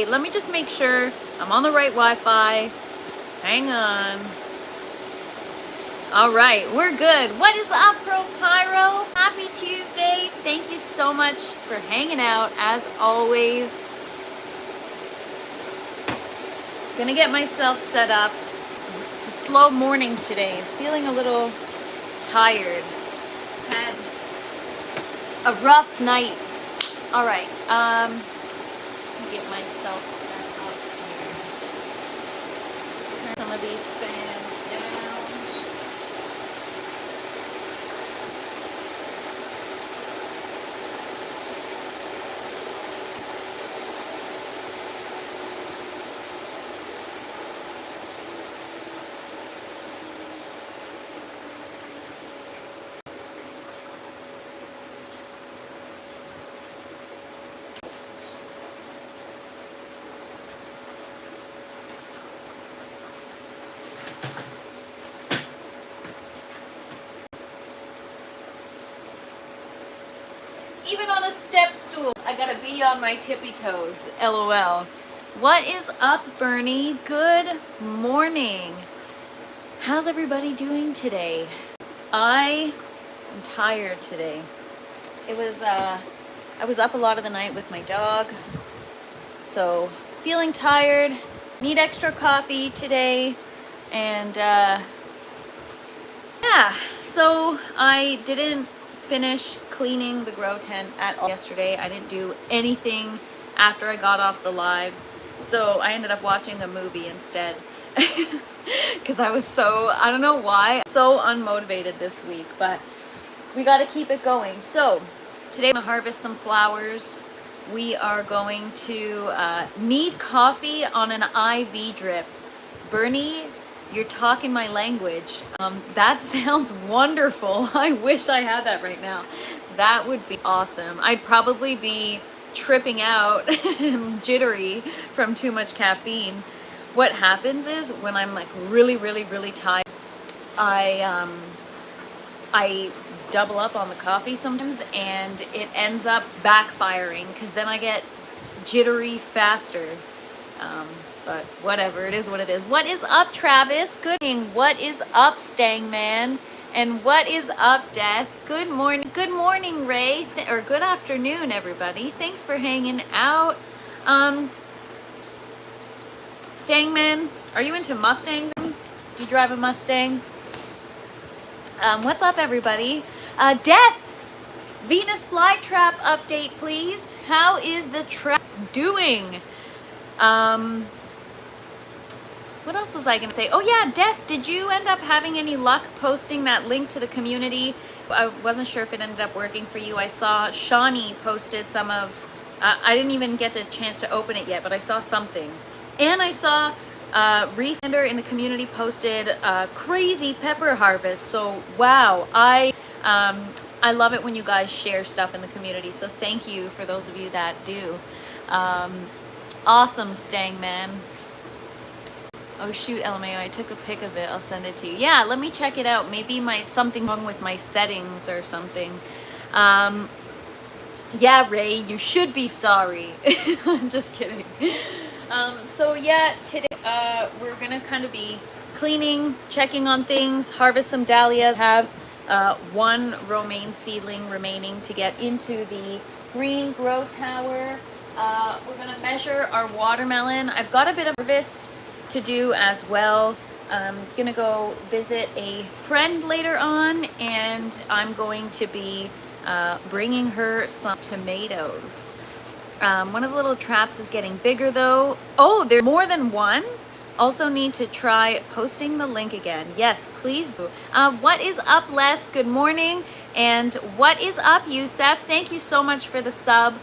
Okay, let me just make sure I'm on the right Wi-Fi. Hang on. All right, we're good. What is up, Pro Pyro? Happy Tuesday. Thank you so much for hanging out, as always. Gonna get myself set up. It's a slow morning today. I'm feeling a little tired. Had a rough night. All right, let me get myself set up here. Turn some of these fans down. Even on a step stool, I gotta be on my tippy toes, LOL. What is up, Bernie? Good morning. How's everybody doing today? I am tired today. It was, I was up a lot of the night with my dog, so feeling tired, need extra coffee today, and yeah, so I didn't finish cleaning the grow tent at all yesterday. I didn't do anything after I got off the live, so I ended up watching a movie instead because I was so, I don't know why, so unmotivated this week, but we got to keep it going. So today I'm gonna harvest some flowers. We are going to knead coffee on an IV drip. Bernie, you're talking my language. That sounds wonderful. I wish I had that right now. That would be awesome. I'd probably be tripping out and jittery from too much caffeine. What happens is when I'm like really tired, I double up on the coffee sometimes, and it ends up backfiring because then I get jittery faster. But whatever, it is what it is. What is up, Travis? Good morning. What is up, Stang Man? And what is up, Death? Good morning. Good morning, Ray. Or good afternoon, everybody. Thanks for hanging out. Stang Man, are you into Mustangs? Do you drive a Mustang? What's up, everybody? Death, Venus flytrap update, please. How is the trap doing? What else was I gonna say? Oh yeah, Death, did you end up having any luck posting that link to the community? I wasn't sure if it ended up working for you. I saw Shawnee posted some of, I didn't even get a chance to open it yet, but I saw something. And I saw Reefender in the community posted crazy pepper harvest. So wow, I love it when you guys share stuff in the community. So thank you for those of you that do. Awesome, Stang Man. Oh shoot, LMAO, I took a pic of it. I'll send it to you. Yeah, let me check it out. Maybe something wrong with my settings or something. Yeah, Ray, you should be sorry. Just kidding. So yeah, today we're gonna kind of be cleaning, checking on things, harvest some dahlias, have one romaine seedling remaining to get into the green grow tower. We're gonna measure our watermelon. I've got a bit of harvest to do as well. I'm gonna go visit a friend later on, and I'm going to be bringing her some tomatoes. One of the little traps is getting bigger though. Oh, there's more than one. Also need to try posting the link again. Yes, please do. What is up, Les? Good morning. And what is up, Youssef? Thank you so much for the sub.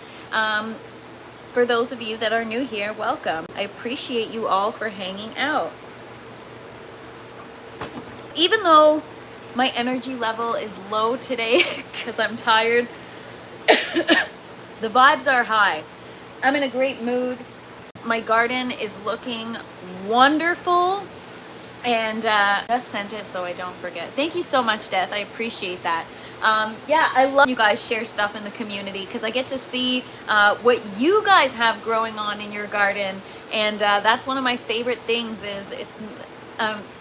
For those of you that are new here, welcome. I appreciate you all for hanging out. Even though my energy level is low today because I'm tired, the vibes are high. I'm in a great mood. My garden is looking wonderful, and just sent it so I don't forget. Thank you so much, Death. I appreciate that. Yeah, I love you guys share stuff in the community because I get to see what you guys have growing on in your garden. And that's one of my favorite things is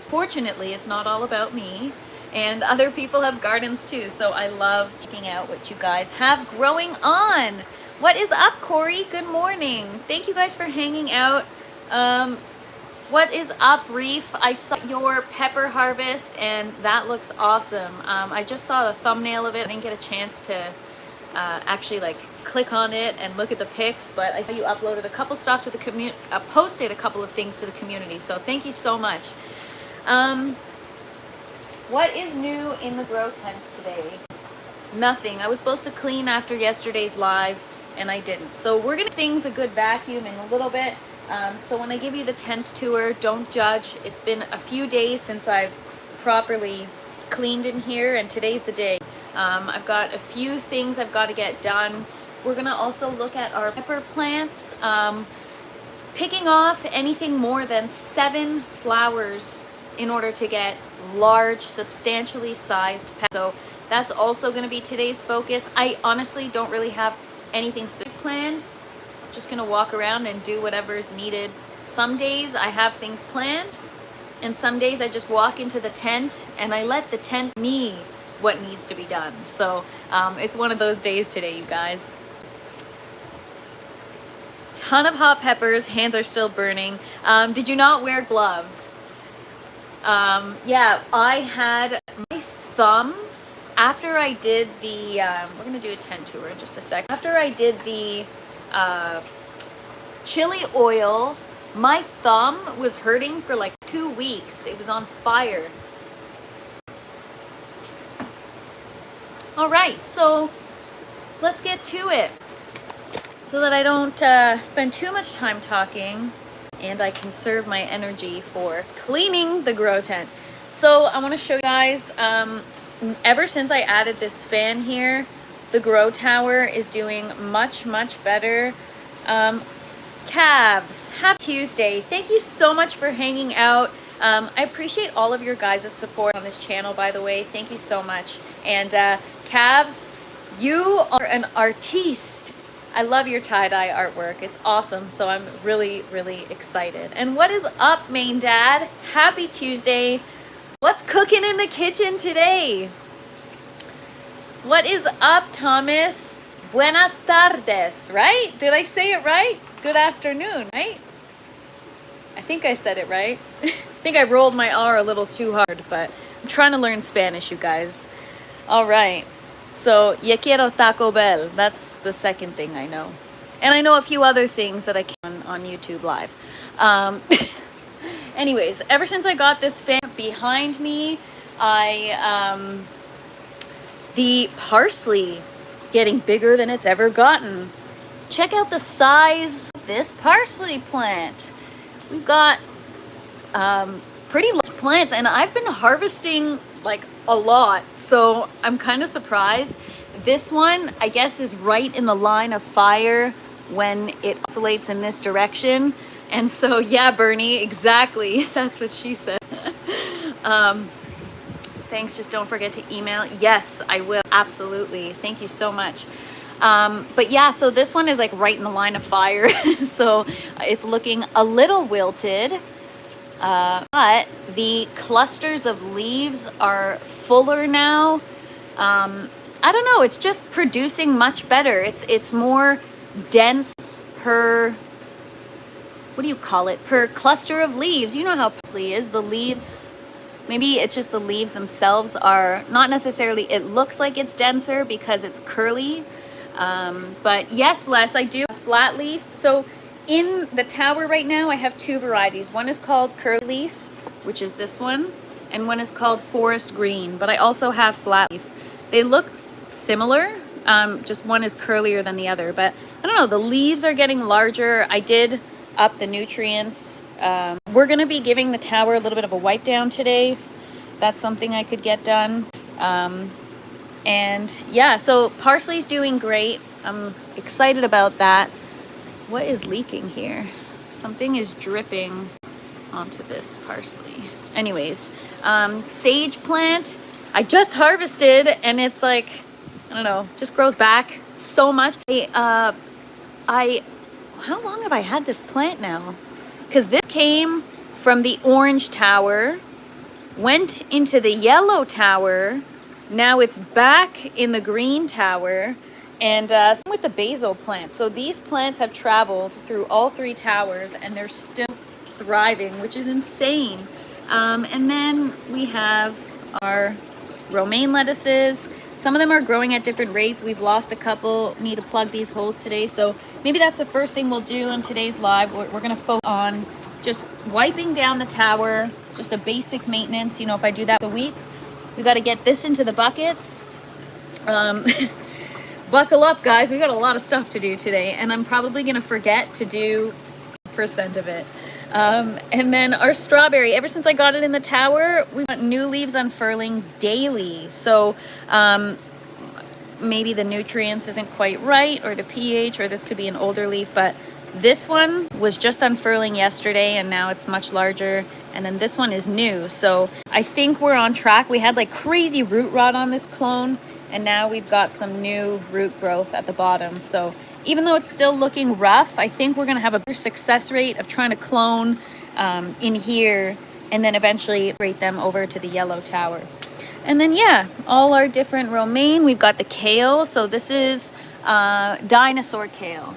fortunately, it's not all about me. And other people have gardens too. So I love checking out what you guys have growing on. What is up, Corey? Good morning. Thank you guys for hanging out. What is up, Reef? I saw your pepper harvest and that looks awesome. I just saw the thumbnail of it. I didn't get a chance to actually like click on it and look at the pics, but I saw you uploaded a couple stuff to the community, posted a couple of things to the community. So thank you so much. What is new in the grow tent today? Nothing. I was supposed to clean after yesterday's live and I didn't. So we're gonna give things a good vacuum in a little bit. So when I give you the tent tour, don't judge. It's been a few days since I've properly cleaned in here and today's the day. I've got a few things I've got to get done. We're gonna also look at our pepper plants. Picking off anything more than 7 flowers in order to get large, substantially sized peppers. So that's also gonna be today's focus. I honestly don't really have anything specific planned. Just gonna walk around and do whatever is needed. Some days I have things planned and some days I just walk into the tent and I let the tent me what needs to be done. So it's one of those days today, you guys. Ton of hot peppers, hands are still burning. Did you not wear gloves? Yeah, I had my thumb after I did the, we're gonna do a tent tour in just a sec. After I did the chili oil, my thumb was hurting for like 2 weeks. It was on fire. All right, so let's get to it so that I don't spend too much time talking and I conserve my energy for cleaning the grow tent. So I want to show you guys, ever since I added this fan here, the grow tower is doing much better. Cabs, happy Tuesday. Thank you so much for hanging out. I appreciate all of your guys' support on this channel, by the way. Thank you so much. And Cabs, you are an artiste. I love your tie-dye artwork. It's awesome. So I'm really excited. And what is up, Main Dad? Happy Tuesday. What's cooking in the kitchen today? What is up, Thomas? Buenas tardes, right? Did I say it right? Good afternoon, right? I think I said it right. I think I rolled my R a little too hard, but I'm trying to learn Spanish, you guys. All right. So, ya quiero Taco Bell. That's the second thing I know. And I know a few other things that I can on YouTube Live. Anyways, ever since I got this fan behind me, the parsley is getting bigger than it's ever gotten. Check out the size of this parsley plant. We've got pretty large plants and I've been harvesting like a lot. So I'm kind of surprised. This one, I guess, is right in the line of fire when it oscillates in this direction. And so, yeah, Bernie, exactly. That's what she said. Thanks. Just don't forget to email. Yes, I will. Absolutely. Thank you so much. But yeah, so this one is like right in the line of fire. So it's looking a little wilted. But the clusters of leaves are fuller now. I don't know. It's just producing much better. It's more dense per, what do you call it? Per cluster of leaves. You know how parsley is. The leaves, maybe it's just the leaves themselves are not necessarily, it looks like it's denser because it's curly. But yes, Les, I do have flat leaf. So in the tower right now, I have 2 varieties. One is called curly leaf, which is this one, and one is called forest green, but I also have flat leaf. They look similar, just one is curlier than the other, but I don't know, the leaves are getting larger. I did up the nutrients. We're gonna be giving the tower a little bit of a wipe down today. That's something I could get done. And yeah, so parsley's doing great. I'm excited about that. What is leaking here? Something is dripping onto this parsley. Anyways, sage plant, I just harvested and it's like, I don't know, just grows back so much. How long have I had this plant now? Because this came from the orange tower, went into the yellow tower, now it's back in the green tower, and same with the basil plant. So these plants have traveled through all 3 towers and they're still thriving, which is insane. And then we have our romaine lettuces. Some of them are growing at different rates. We've lost a couple, need to plug these holes today. So maybe that's the first thing we'll do on today's live. We're gonna focus on just wiping down the tower, just a basic maintenance. You know, if I do that a week, we gotta get this into the buckets. Buckle up, guys. We got a lot of stuff to do today, and I'm probably gonna forget to do 1% of it. And then our strawberry, ever since I got it in the tower, we got new leaves unfurling daily. So maybe the nutrients isn't quite right, or the pH, or this could be an older leaf, but this one was just unfurling yesterday and now it's much larger. And then this one is new. So I think we're on track. We had like crazy root rot on this clone, and now we've got some new root growth at the bottom. So even though it's still looking rough, I think we're gonna have a better success rate of trying to clone in here and then eventually rate them over to the yellow tower. And then yeah, all our different romaine. We've got the kale. So this is dinosaur kale.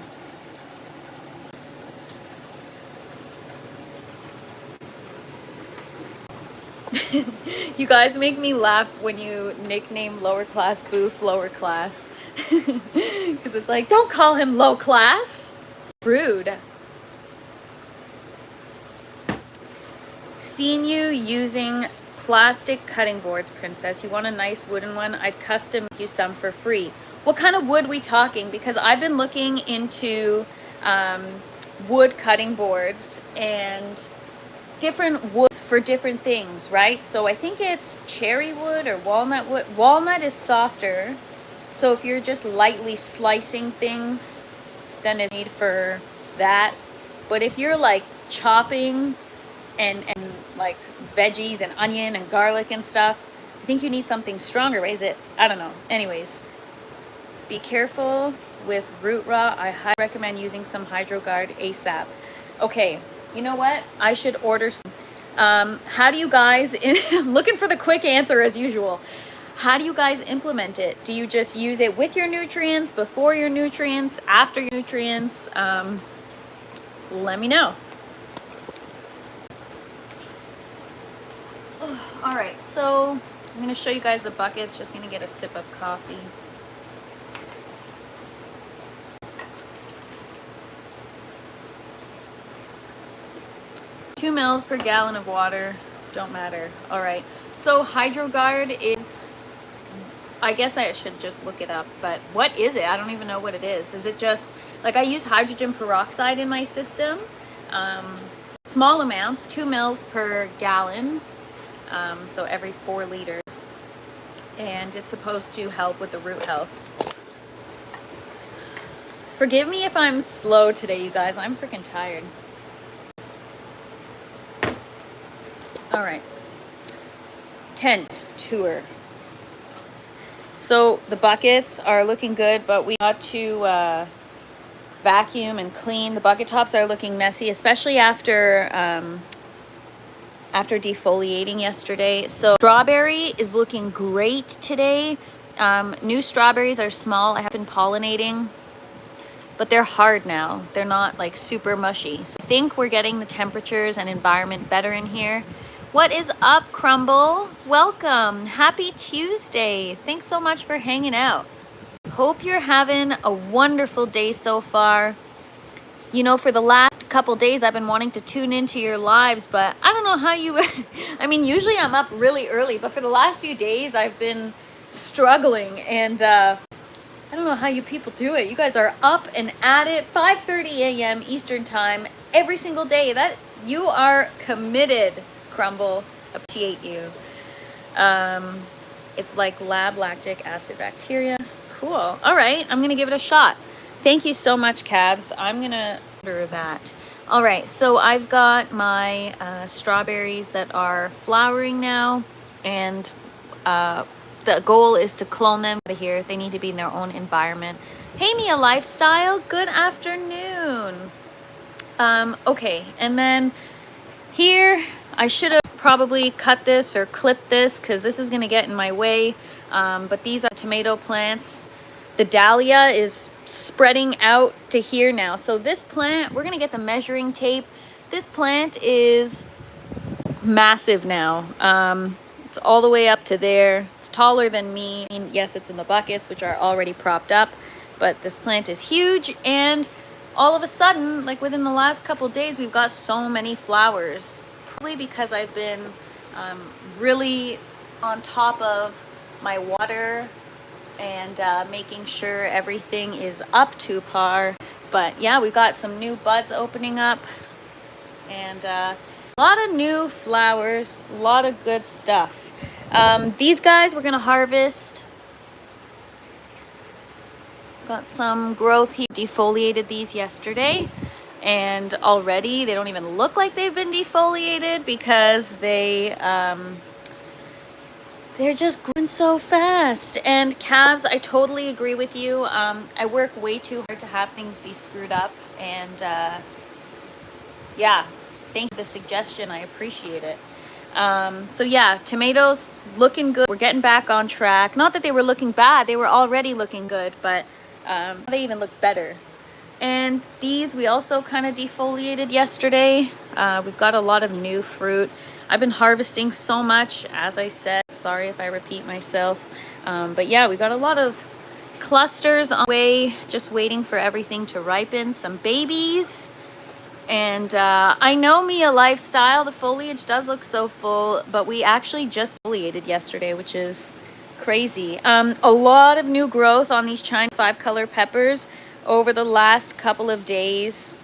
You guys make me laugh when you nickname lower class Boof lower class. Because it's like, don't call him low class. It's rude. Seen you using plastic cutting boards, Princess. You want a nice wooden one? I'd custom make you some for free. What kind of wood we talking? Because I've been looking into wood cutting boards and different wood for different things, right? So I think it's cherry wood or walnut wood. Walnut is softer. So if you're just lightly slicing things, then it need for that. But if you're like chopping and like veggies and onion and garlic and stuff, I think you need something stronger, right? Is it? I don't know. Anyways, be careful with root rot. I highly recommend using some HydroGuard ASAP. Okay, you know what? I should order some. How do you guys, looking for the quick answer as usual. How do you guys implement it? Do you just use it with your nutrients, before your nutrients, after your nutrients? Let me know. All right, so I'm gonna show you guys the buckets. Just gonna get a sip of coffee. Two mils per gallon of water, don't matter. All right, so HydroGuard is, I guess I should just look it up, but what is it? I don't even know what it is. Is it just, like I use hydrogen peroxide in my system, small amounts, 2 mils per gallon, so every 4 liters, and it's supposed to help with the root health. Forgive me if I'm slow today, you guys, I'm freaking tired. All right, tent tour. So the buckets are looking good, but we got to vacuum and clean. The bucket tops are looking messy, especially after defoliating yesterday. So strawberry is looking great today. New strawberries are small. I have been pollinating, but they're hard now. They're not like super mushy. So I think we're getting the temperatures and environment better in here. What is up, Crumble? Welcome. Happy Tuesday. Thanks so much for hanging out. Hope you're having a wonderful day so far. You know, for the last couple days, I've been wanting to tune into your lives, but I don't know how you, I mean, usually I'm up really early, but for the last few days, I've been struggling, and I don't know how you people do it. You guys are up and at it, 5:30 a.m. Eastern time, every single day. That you are committed. Crumble, appreciate you. It's like lab lactic acid bacteria. Cool. All right, I'm gonna give it a shot. Thank you so much, Cavs. I'm gonna order that. All right, so I've got my strawberries that are flowering now, and The goal is to clone them out of here. They need to be in their own environment. Hey, Mia Lifestyle, good afternoon. Okay, and then here, I should have probably cut this or clipped this because this is going to get in my way. But these are tomato plants. The dahlia is spreading out to here now. So this plant, we're going to get the measuring tape. This plant is massive now. It's all the way up to there. It's taller than me. I mean, yes, it's in the buckets, which are already propped up, but this plant is huge. And all of a sudden, like within the last couple days, we've got so many flowers. Probably because I've been really on top of my water and making sure everything is up to par. But yeah, we got some new buds opening up and a lot of new flowers, a lot of good stuff. These guys we're gonna harvest. Got some growth. He defoliated these yesterday, and already they don't even look like they've been defoliated because they're just growing so fast. And calves, I totally agree with you. I work way too hard to have things be screwed up, and yeah, thank you for the suggestion. I appreciate it. So yeah, tomatoes looking good. We're getting back on track. Not that they were looking bad, they were already looking good, but they even look better. And these we also kind of defoliated yesterday. We've got a lot of new fruit. I've been harvesting so much, as I said. Sorry if I repeat myself. But yeah, we got a lot of clusters on the way, just waiting for everything to ripen. Some babies. And I know Mia Lifestyle, the foliage does look so full, but we actually just foliated yesterday, which is crazy. A lot of new growth on these Chinese 5-color peppers over the last couple of days.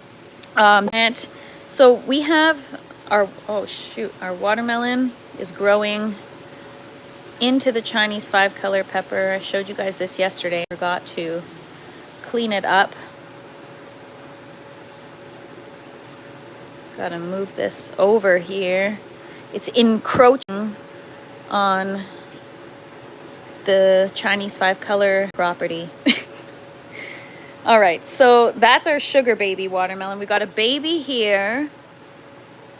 And so we have our, our watermelon is growing into the Chinese 5-color pepper. I showed you guys this yesterday. I forgot to clean it up. Gotta move this over here. It's encroaching on the Chinese 5-color property. All right, so that's our sugar baby watermelon. We got a baby here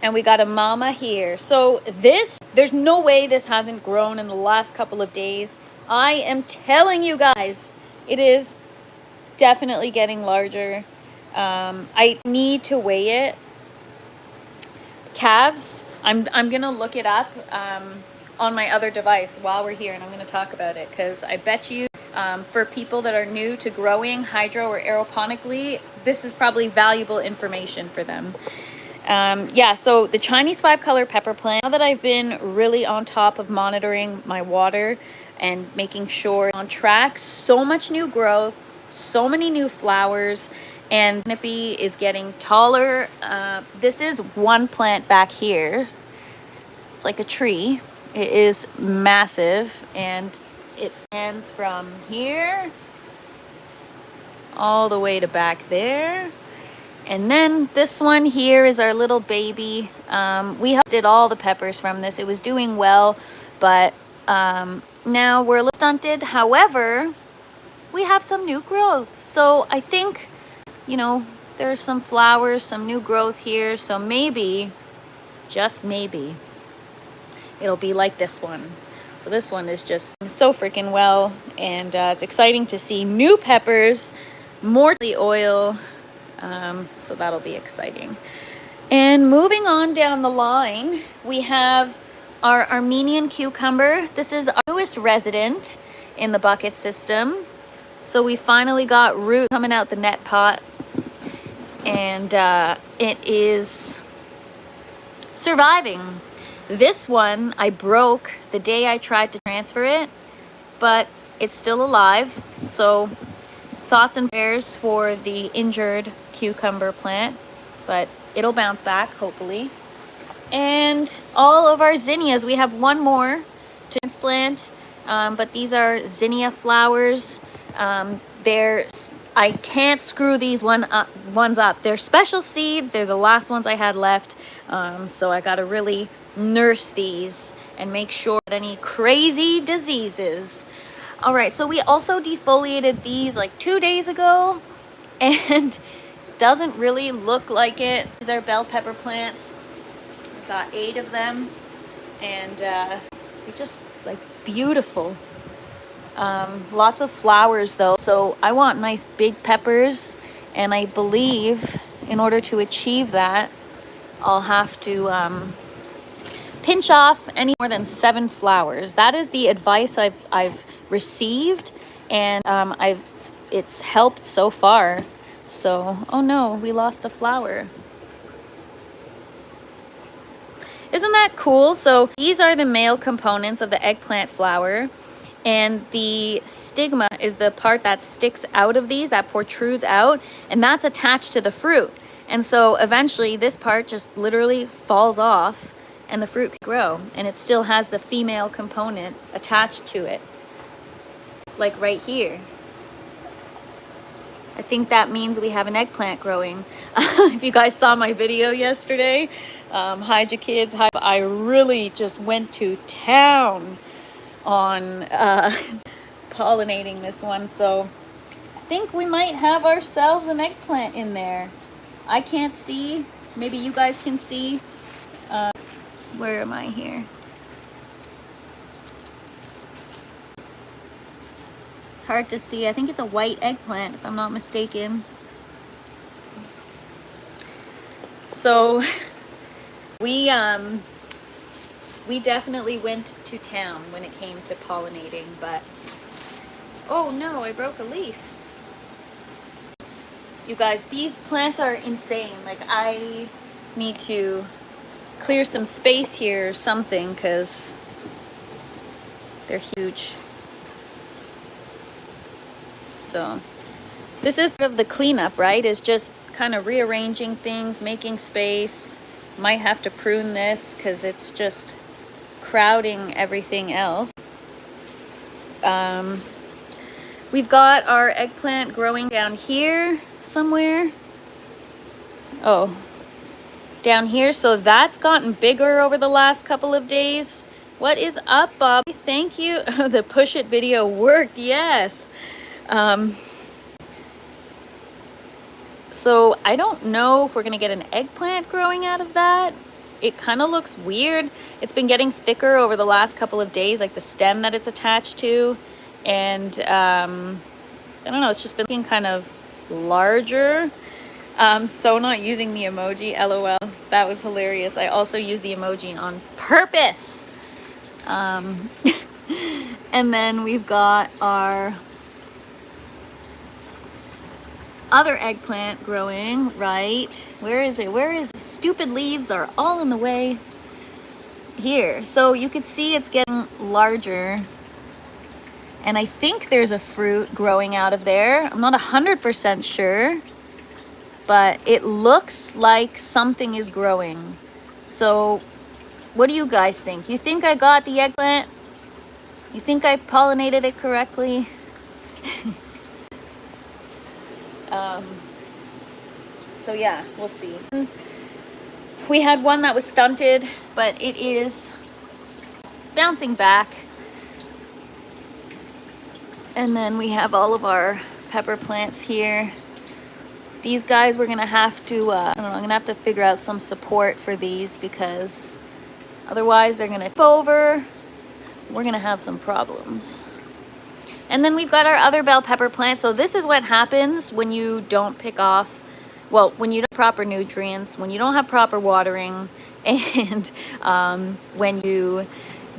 and we got a mama here. So this, there's no way this hasn't grown in the last couple of days. I am telling you guys, it is definitely getting larger. I need to weigh it. Calves, I'm gonna look it up on my other device while we're here, and I'm gonna talk about it because I bet you for people that are new to growing hydro or aeroponically, this is probably valuable information for them. Yeah, so the Chinese 5-color pepper plant, now that I've been really on top of monitoring my water and making sure on track, so much new growth, so many new flowers, and canopy is getting taller. This is one plant back here. It's like a tree. It is massive, and it stands from here all the way to back there. And then this one here is our little baby. We did all the peppers from this. It was doing well, but now we're a little stunted. However, we have some new growth. So I think, you know, there's some flowers, some new growth here. So maybe, just maybe, it'll be like this one. So this one is just so freaking well. And it's exciting to see new peppers, more oil. So that'll be exciting. And moving on down the line, we have our Armenian cucumber. This is our newest resident in the bucket system. So we finally got root coming out the net pot, and it is surviving. This one I broke the day I tried to transfer it, but it's still alive. So thoughts and prayers for the injured cucumber plant, but it'll bounce back hopefully. And all of our zinnias, we have one more to transplant, but these are zinnia flowers. I I can't screw these ones up. They're special seeds. They're the last ones I had left. So I gotta really nurse these and make sure that any crazy diseases. All right, so we also defoliated these like 2 days ago, and doesn't really look like it. These are bell pepper plants. I've got 8 of them, and they're just like beautiful. Lots of flowers though, so I want nice big peppers, and I believe in order to achieve that I'll have to pinch off any more than 7 flowers. That is the advice I've received, and it's helped so far. So, oh no, we lost a flower. Isn't that cool? So these are the male components of the eggplant flower, and the stigma is the part that sticks out of these, that protrudes out, and that's attached to the fruit. And so eventually this part just literally falls off and the fruit can grow, and it still has the female component attached to it, like right here. I think that means we have an eggplant growing. If you guys saw my video yesterday, Hide Your Kids, I really just went to town on pollinating this one. So I think we might have ourselves an eggplant in there. I can't see. Maybe you guys can see. Where am I here? It's hard to see. I think it's a white eggplant, if I'm not mistaken. So we definitely went to town when it came to pollinating, but oh no, I broke a leaf. You guys, these plants are insane. Like, I need to clear some space here or something, because they're huge. So this is part of the cleanup, right? Is just kind of rearranging things, making space. Might have to prune this because it's just crowding everything else. We've got our eggplant growing down here somewhere. Oh, down here. So that's gotten bigger over the last couple of days. What is up, Bobby? Thank you. The push it video worked. Yes. So I don't know if we're gonna get an eggplant growing out of that. It kind of looks weird. It's been getting thicker over the last couple of days, like the stem that it's attached to. And I don't know, it's just been looking kind of larger. So not using the emoji, LOL. That was hilarious. I also used the emoji on purpose. And then we've got our other eggplant growing, right? Where is it? Where is it? Stupid leaves are all in the way. Here. So you could see it's getting larger. And I think there's a fruit growing out of there. I'm not 100% sure, but it looks like something is growing. So what do you guys think? You think I got the eggplant? You think I pollinated it correctly? So yeah, we'll see. We had one that was stunted, but it is bouncing back. And then we have all of our pepper plants here. These guys, we're gonna have to, I don't know, I'm gonna have to figure out some support for these, because otherwise they're gonna tip over. We're gonna have some problems. And then we've got our other bell pepper plant. So this is what happens when you don't pick off, well, when you don't have proper nutrients, when you don't have proper watering, and when you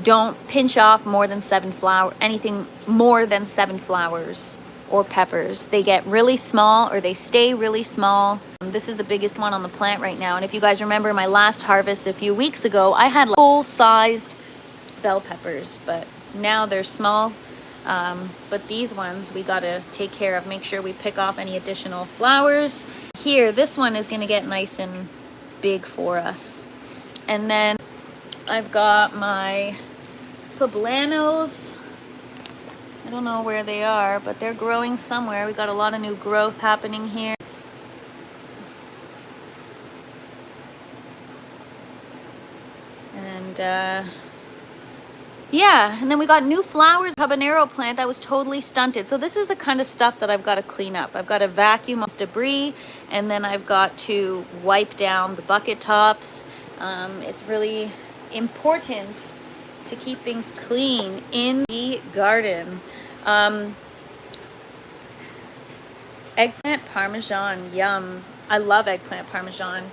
don't pinch off more than 7 flowers, anything more than 7 flowers or peppers. They get really small, or they stay really small. This is the biggest one on the plant right now. And if you guys remember my last harvest a few weeks ago, I had full-sized bell peppers, but now they're small. But these ones we gotta take care of, make sure we pick off any additional flowers. Here, this one is gonna get nice and big for us. And then I've got my poblanos. I don't know where they are, but they're growing somewhere. We got a lot of new growth happening here. And yeah, and then we got new flowers. Habanero plant that was totally stunted. So this is the kind of stuff that I've got to clean up. I've got to vacuum all this debris, and then I've got to wipe down the bucket tops. It's really important to keep things clean in the garden. Eggplant parmesan, yum. I love eggplant parmesan.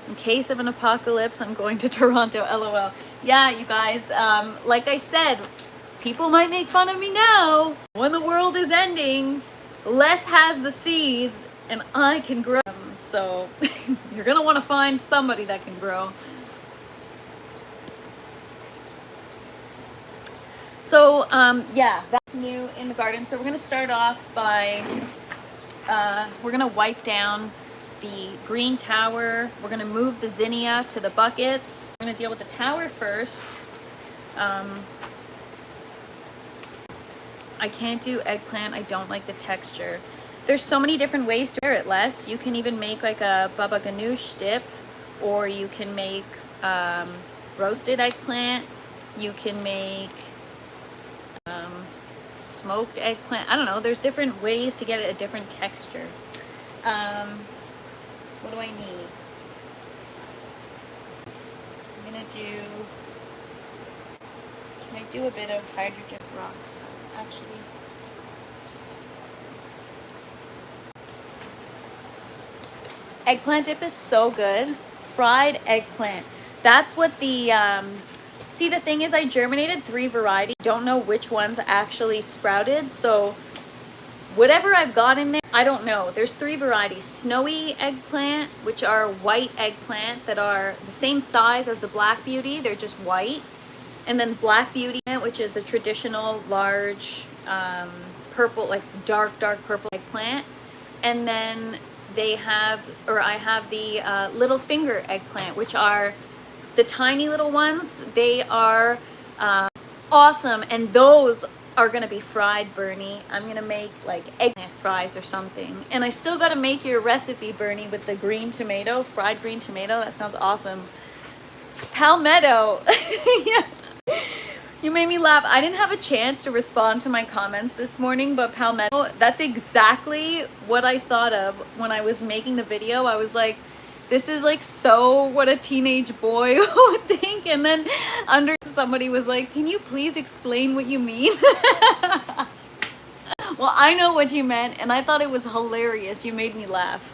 In case of an apocalypse, I'm going to Toronto, LOL. Yeah, you guys, like I said, people might make fun of me now. When the world is ending, Les has the seeds and I can grow them. So you're gonna want to find somebody that can grow. So yeah, that's new in the garden. So we're gonna start off by, we're gonna wipe down the green tower. We're gonna move the zinnia to the buckets. We're gonna deal with the tower first. I can't do eggplant. I don't like the texture. There's so many different ways to prepare it, Les. You can even make like a baba ganoush dip, or you can make roasted eggplant. You can make smoked eggplant. I don't know. There's different ways to get it a different texture. What do I need? I'm gonna do, can I do a bit of hydrogen peroxide? Actually, eggplant dip is so good. Fried eggplant. That's what the, see, the thing is I germinated 3 varieties. Don't know which ones actually sprouted. So whatever I've got in there, I don't know. There's 3 varieties. Snowy eggplant, which are white eggplant that are the same size as the Black Beauty. They're just white. And then Black Beauty, which is the traditional large purple, like dark purple eggplant. And then they have, or I have the little finger eggplant, which are the tiny little ones. They are awesome. And those are gonna be fried, Bernie. I'm gonna make like eggplant fries or something. And I still gotta make your recipe, Bernie, with the green tomato, fried green tomato. That sounds awesome. Palmetto. Yeah. You made me laugh. I didn't have a chance to respond to my comments this morning, but palmetto, that's exactly what I thought of when I was making the video. I was like, this is like so what a teenage boy would think. And then under somebody was like, can you please explain what you mean? Well, I know what you meant, and I thought it was hilarious. You made me laugh.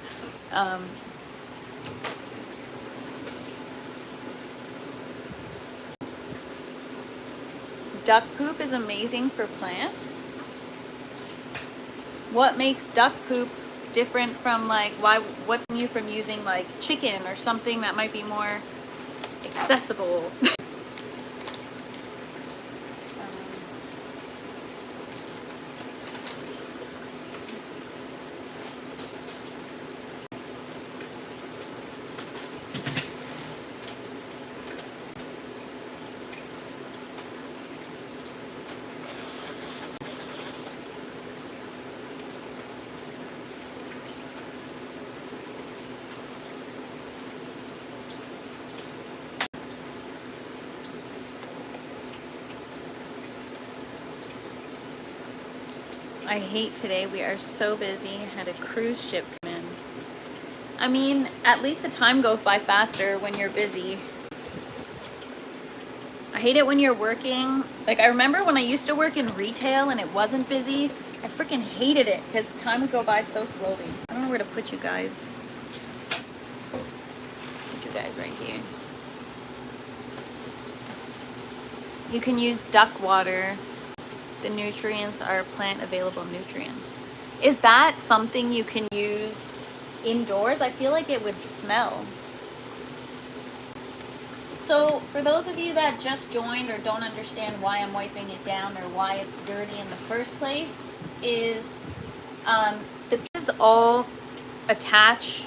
Duck poop is amazing for plants. What makes duck poop different from like, what's you from using like chicken or something that might be more accessible? I hate today. We are so busy. Had a cruise ship come in. I mean, at least the time goes by faster when you're busy. I hate it when you're working. Like, I remember when I used to work in retail and it wasn't busy. I freaking hated it because time would go by so slowly. I don't know where to put you guys. Put you guys right here. You can use duck water. The nutrients are plant available nutrients. Is that something you can use indoors? I feel like it would smell. So for those of you that just joined or don't understand why I'm wiping it down or why it's dirty in the first place, is the pieces all attach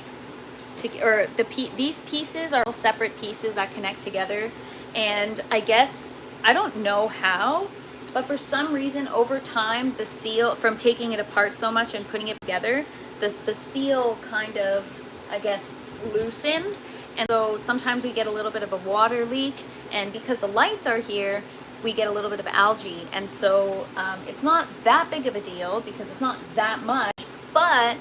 to, or these pieces are all separate pieces that connect together. And I guess I don't know how, but for some reason over time, the seal, from taking it apart so much and putting it together, the seal kind of, I guess, loosened. And so sometimes we get a little bit of a water leak, and because the lights are here, we get a little bit of algae. And so it's not that big of a deal because it's not that much, but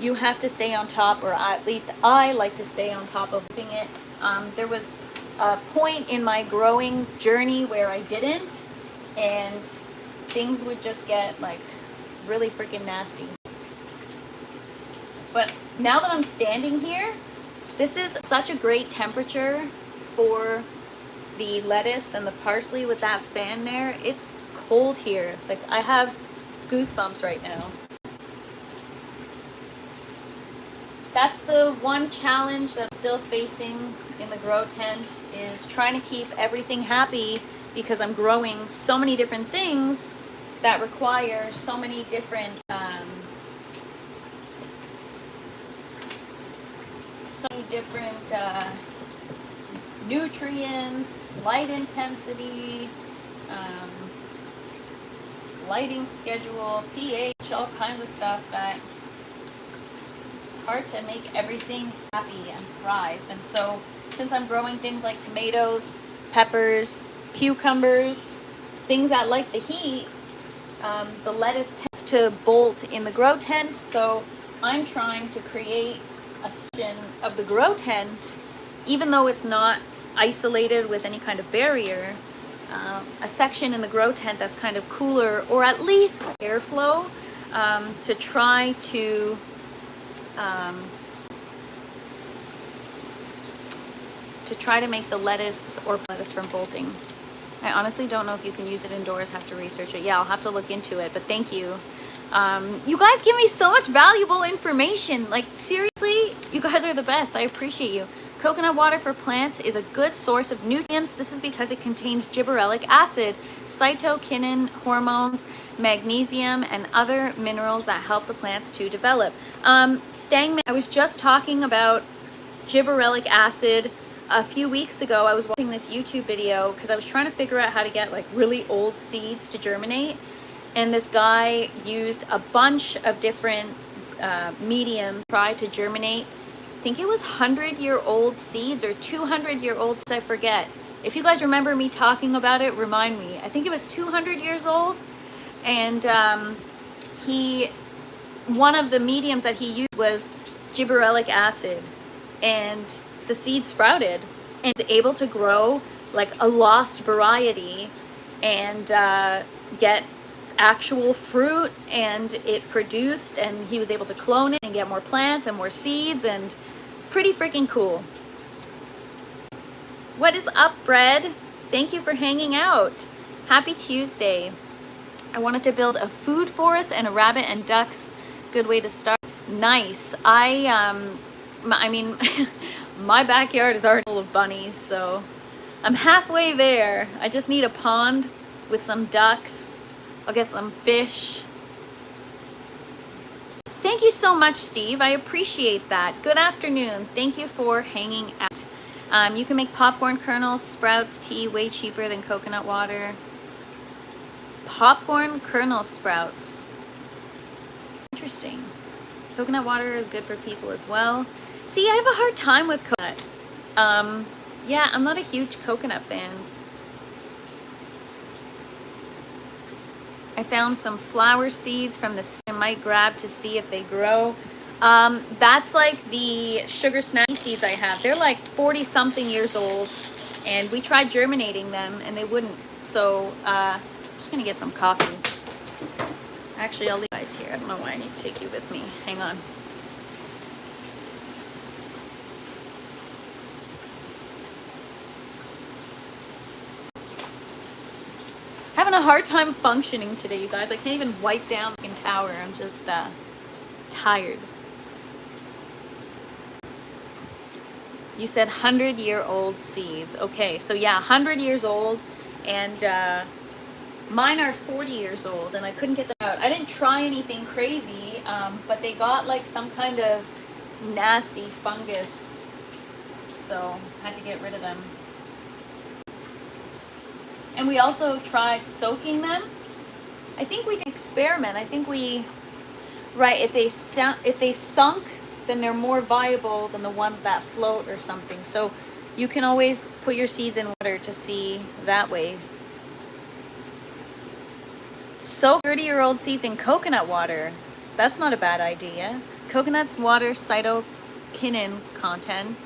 you have to stay on top, or at least I like to stay on top of it. There was a point in my growing journey where I didn't, and things would just get like really freaking nasty. But now that I'm standing here, this is such a great temperature for the lettuce and the parsley with that fan there. It's cold here. Like, I have goosebumps right now. That's the one challenge that's still facing in the grow tent, is trying to keep everything happy, because I'm growing so many different things that require so many different nutrients, light intensity, lighting schedule, pH, all kinds of stuff, that it's hard to make everything happy and thrive. And so since I'm growing things like tomatoes, peppers, cucumbers, things that like the heat, the lettuce tends to bolt in the grow tent. So I'm trying to create a section of the grow tent, even though it's not isolated with any kind of barrier, a section in the grow tent that's kind of cooler, or at least airflow, to try to make the lettuce from bolting. I honestly don't know if you can use it indoors. Have to research it. Yeah, I'll have to look into it, but thank you. You guys give me so much valuable information. Like, seriously, you guys are the best. I appreciate you. Coconut water for plants is a good source of nutrients. This is because it contains gibberellic acid, cytokinin hormones, magnesium, and other minerals that help the plants to develop. Stangman, I was just talking about gibberellic acid a few weeks ago. I was watching this YouTube video because I was trying to figure out how to get like really old seeds to germinate. And this guy used a bunch of different mediums to try to germinate. I think it was 100-year-old seeds or 200-year-old seeds, I forget. If you guys remember me talking about it, remind me. I think it was 200 years old. And one of the mediums that he used was gibberellic acid. And the seed sprouted and was able to grow like a lost variety and get actual fruit, and it produced, and he was able to clone it and get more plants and more seeds, and pretty freaking cool. What is up, Fred? Thank you for hanging out. Happy Tuesday. I wanted to build a food forest and a rabbit and ducks. Good way to start. Nice. I mean, my backyard is already full of bunnies, so I'm halfway there. I just need a pond with some ducks. I'll get some fish. Thank you so much, Steve. I appreciate that. Good afternoon. Thank you for hanging out. You can make popcorn kernels, sprouts, tea way cheaper than coconut water. Popcorn kernel sprouts. Interesting. Coconut water is good for people as well. See, I have a hard time with coconut. Yeah, I'm not a huge coconut fan. I found some flower seeds from the I might grab to see if they grow. That's like the sugar snappy seeds I have. They're like 40 something years old, and we tried germinating them and they wouldn't. So I'm just gonna get some coffee. Actually, I'll leave you guys here. I don't know why I need to take you with me. Hang on. Having a hard time functioning today, you guys. I can't even wipe down the tower. I'm just tired. You said 100-year-old seeds. Okay, so yeah, 100 years old, and mine are 40 years old, and I couldn't get them out. I didn't try anything crazy, but they got like some kind of nasty fungus, so I had to get rid of them. And we also tried soaking them. I think we did an experiment. I think we, right, if they sunk, then they're more viable than the ones that float or something. So you can always put your seeds in water to see that way. Soak 30-year-old seeds in coconut water. That's not a bad idea. Coconut's water cytokinin content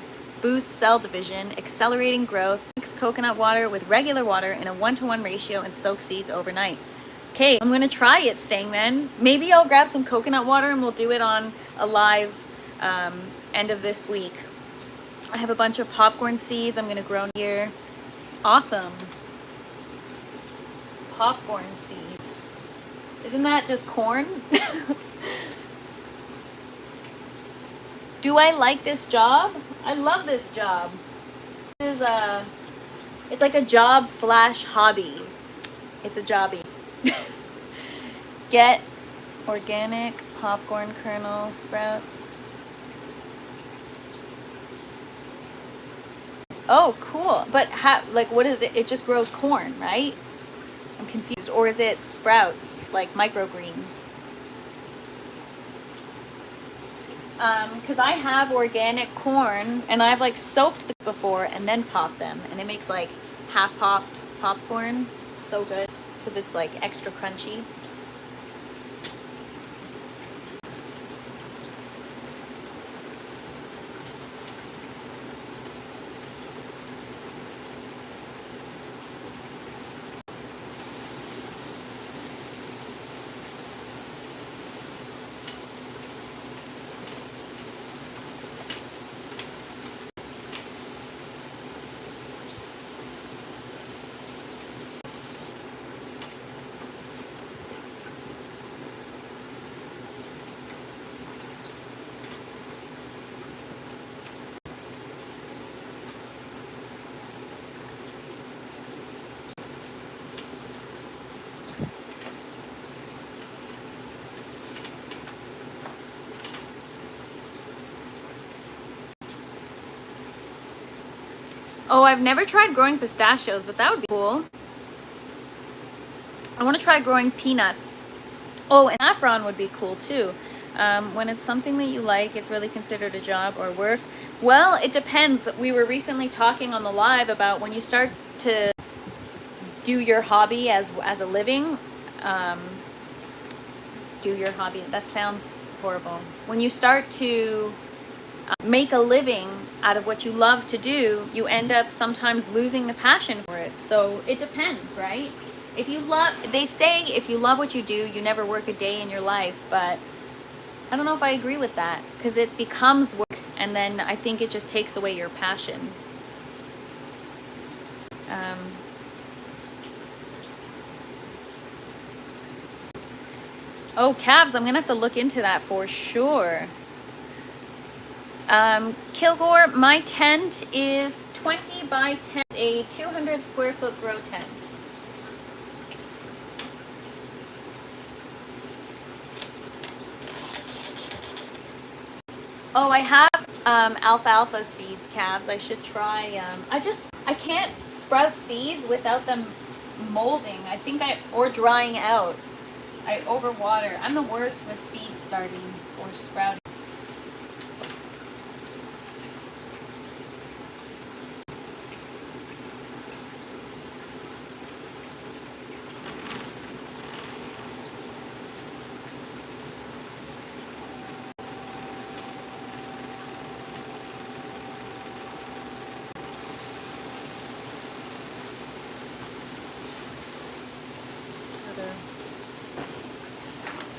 boosts cell division, accelerating growth. Mix coconut water with regular water in a 1-to-1 ratio and soak seeds overnight. Okay, I'm gonna try it, Stangman. Maybe I'll grab some coconut water and we'll do it on a live end of this week. I have a bunch of popcorn seeds I'm gonna grow here. Awesome. Popcorn seeds. Isn't that just corn? Do I like this job? I love this job. It's like a job slash hobby. It's a jobby. Get organic popcorn kernel sprouts. Oh, cool. But like, what is it? It just grows corn, right? I'm confused. Or is it sprouts, like microgreens? Because I have organic corn and I've like soaked them before and then popped them, and it makes like half popped popcorn. So good because it's like extra crunchy. Oh, I've never tried growing pistachios, but that would be cool. I want to try growing peanuts. Oh, and saffron would be cool too. When it's something that you like, it's really considered a job or work. Well, it depends. We were recently talking on the live about when you start to do your hobby as a living. Do your hobby. That sounds horrible. When you start to make a living out of what you love to do, you end up sometimes losing the passion for it. So it depends, right? If you love, they say if you love what you do, you never work a day in your life, but I don't know if I agree with that, because it becomes work and then I think it just takes away your passion. Oh, calves, I'm gonna have to look into that for sure. Kilgore, my tent is 20 by 10, a 200 square foot grow tent. Oh, I have alfalfa seeds, calves. I should try. I can't sprout seeds without them molding. Or drying out. I overwater. I'm the worst with seed starting or sprouting.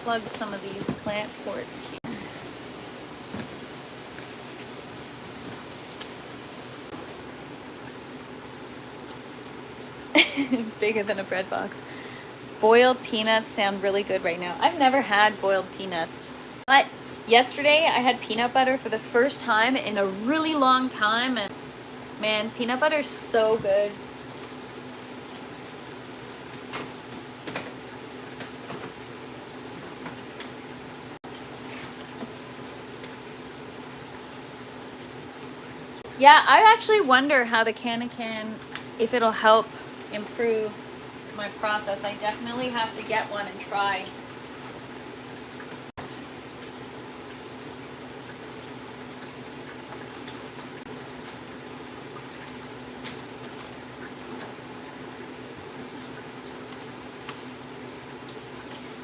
Plug some of these plant ports here. Bigger than a bread box. Boiled peanuts sound really good right now. I've never had boiled peanuts, but yesterday I had peanut butter for the first time in a really long time, and man, peanut butter is so good. Yeah, I actually wonder how the can, if it'll help improve my process. I definitely have to get one and try.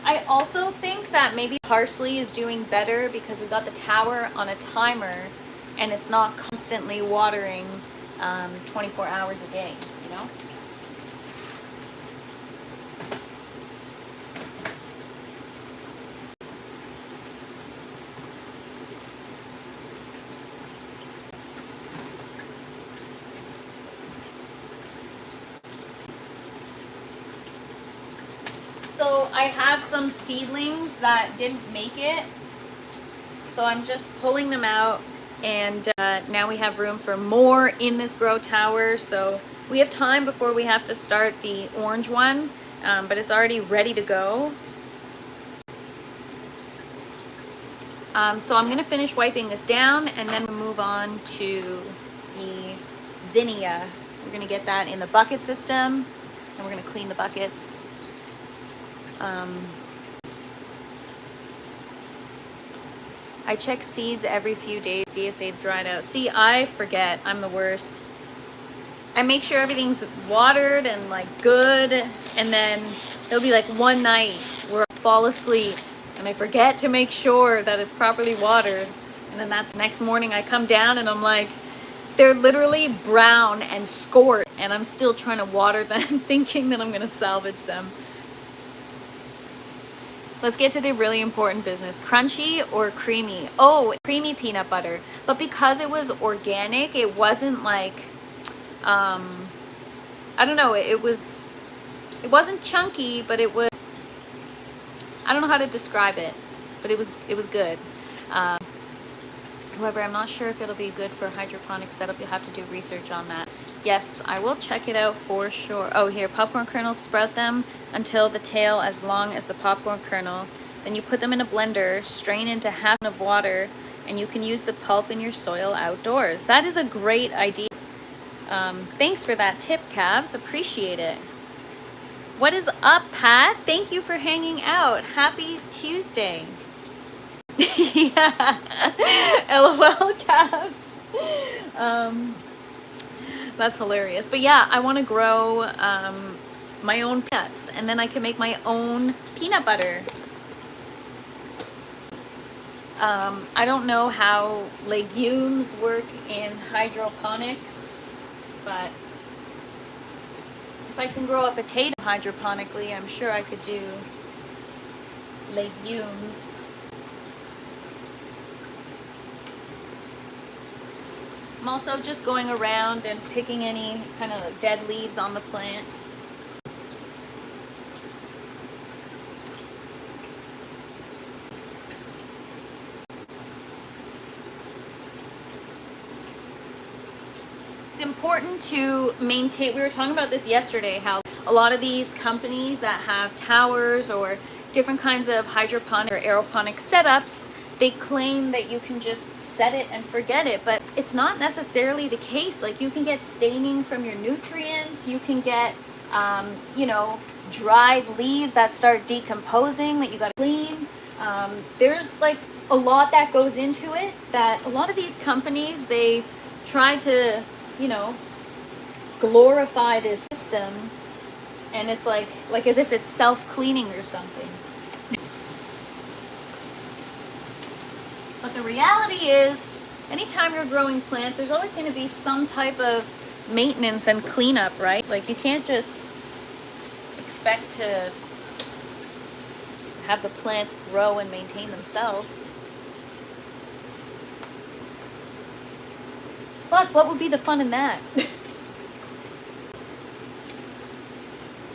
I also think that maybe parsley is doing better because we got the tower on a timer and it's not constantly watering 24 hours a day, you know? So I have some seedlings that didn't make it. So I'm just pulling them out, and now we have room for more in this grow tower. So we have time before we have to start the orange one, but it's already ready to go. So I'm gonna finish wiping this down and then move on to the zinnia. We're gonna get that in the bucket system and we're gonna clean the buckets. I check seeds every few days, see if they've dried out. See, I forget, I'm the worst. I make sure everything's watered and like good, and then there'll be like one night where I fall asleep and I forget to make sure that it's properly watered. And then that's next morning I come down and I'm like, they're literally brown and scorched and I'm still trying to water them thinking that I'm gonna salvage them. Let's get to the really important business. Crunchy or creamy? Oh, creamy peanut butter. But because it was organic, it wasn't like, I don't know, it wasn't chunky, but it was, I don't know how to describe it, but it was good. However, I'm not sure if it'll be good for a hydroponic setup. You'll have to do research on that. Yes, I will check it out for sure. Oh, here, popcorn kernels, sprout them until the tail as long as the popcorn kernel. Then you put them in a blender, strain into half of water, and you can use the pulp in your soil outdoors. That is a great idea. Thanks for that tip, Cavs. Appreciate it. What is up, Pat? Thank you for hanging out. Happy Tuesday. Yeah. LOL, Cavs. That's hilarious. But yeah, I want to grow my own peanuts, and then I can make my own peanut butter. I don't know how legumes work in hydroponics, but if I can grow a potato hydroponically, I'm sure I could do legumes. I'm also just going around and picking any kind of dead leaves on the plant. It's important to maintain, we were talking about this yesterday, how a lot of these companies that have towers or different kinds of hydroponic or aeroponic setups, they claim that you can just set it and forget it, but it's not necessarily the case. Like, you can get staining from your nutrients, you can get, you know, dried leaves that start decomposing that you gotta clean. There's like a lot that goes into it, that a lot of these companies, they try to, you know, glorify this system, and it's like as if it's self-cleaning or something. But the reality is, anytime you're growing plants, there's always going to be some type of maintenance and cleanup, right? Like, you can't just expect to have the plants grow and maintain themselves. Plus, what would be the fun in that?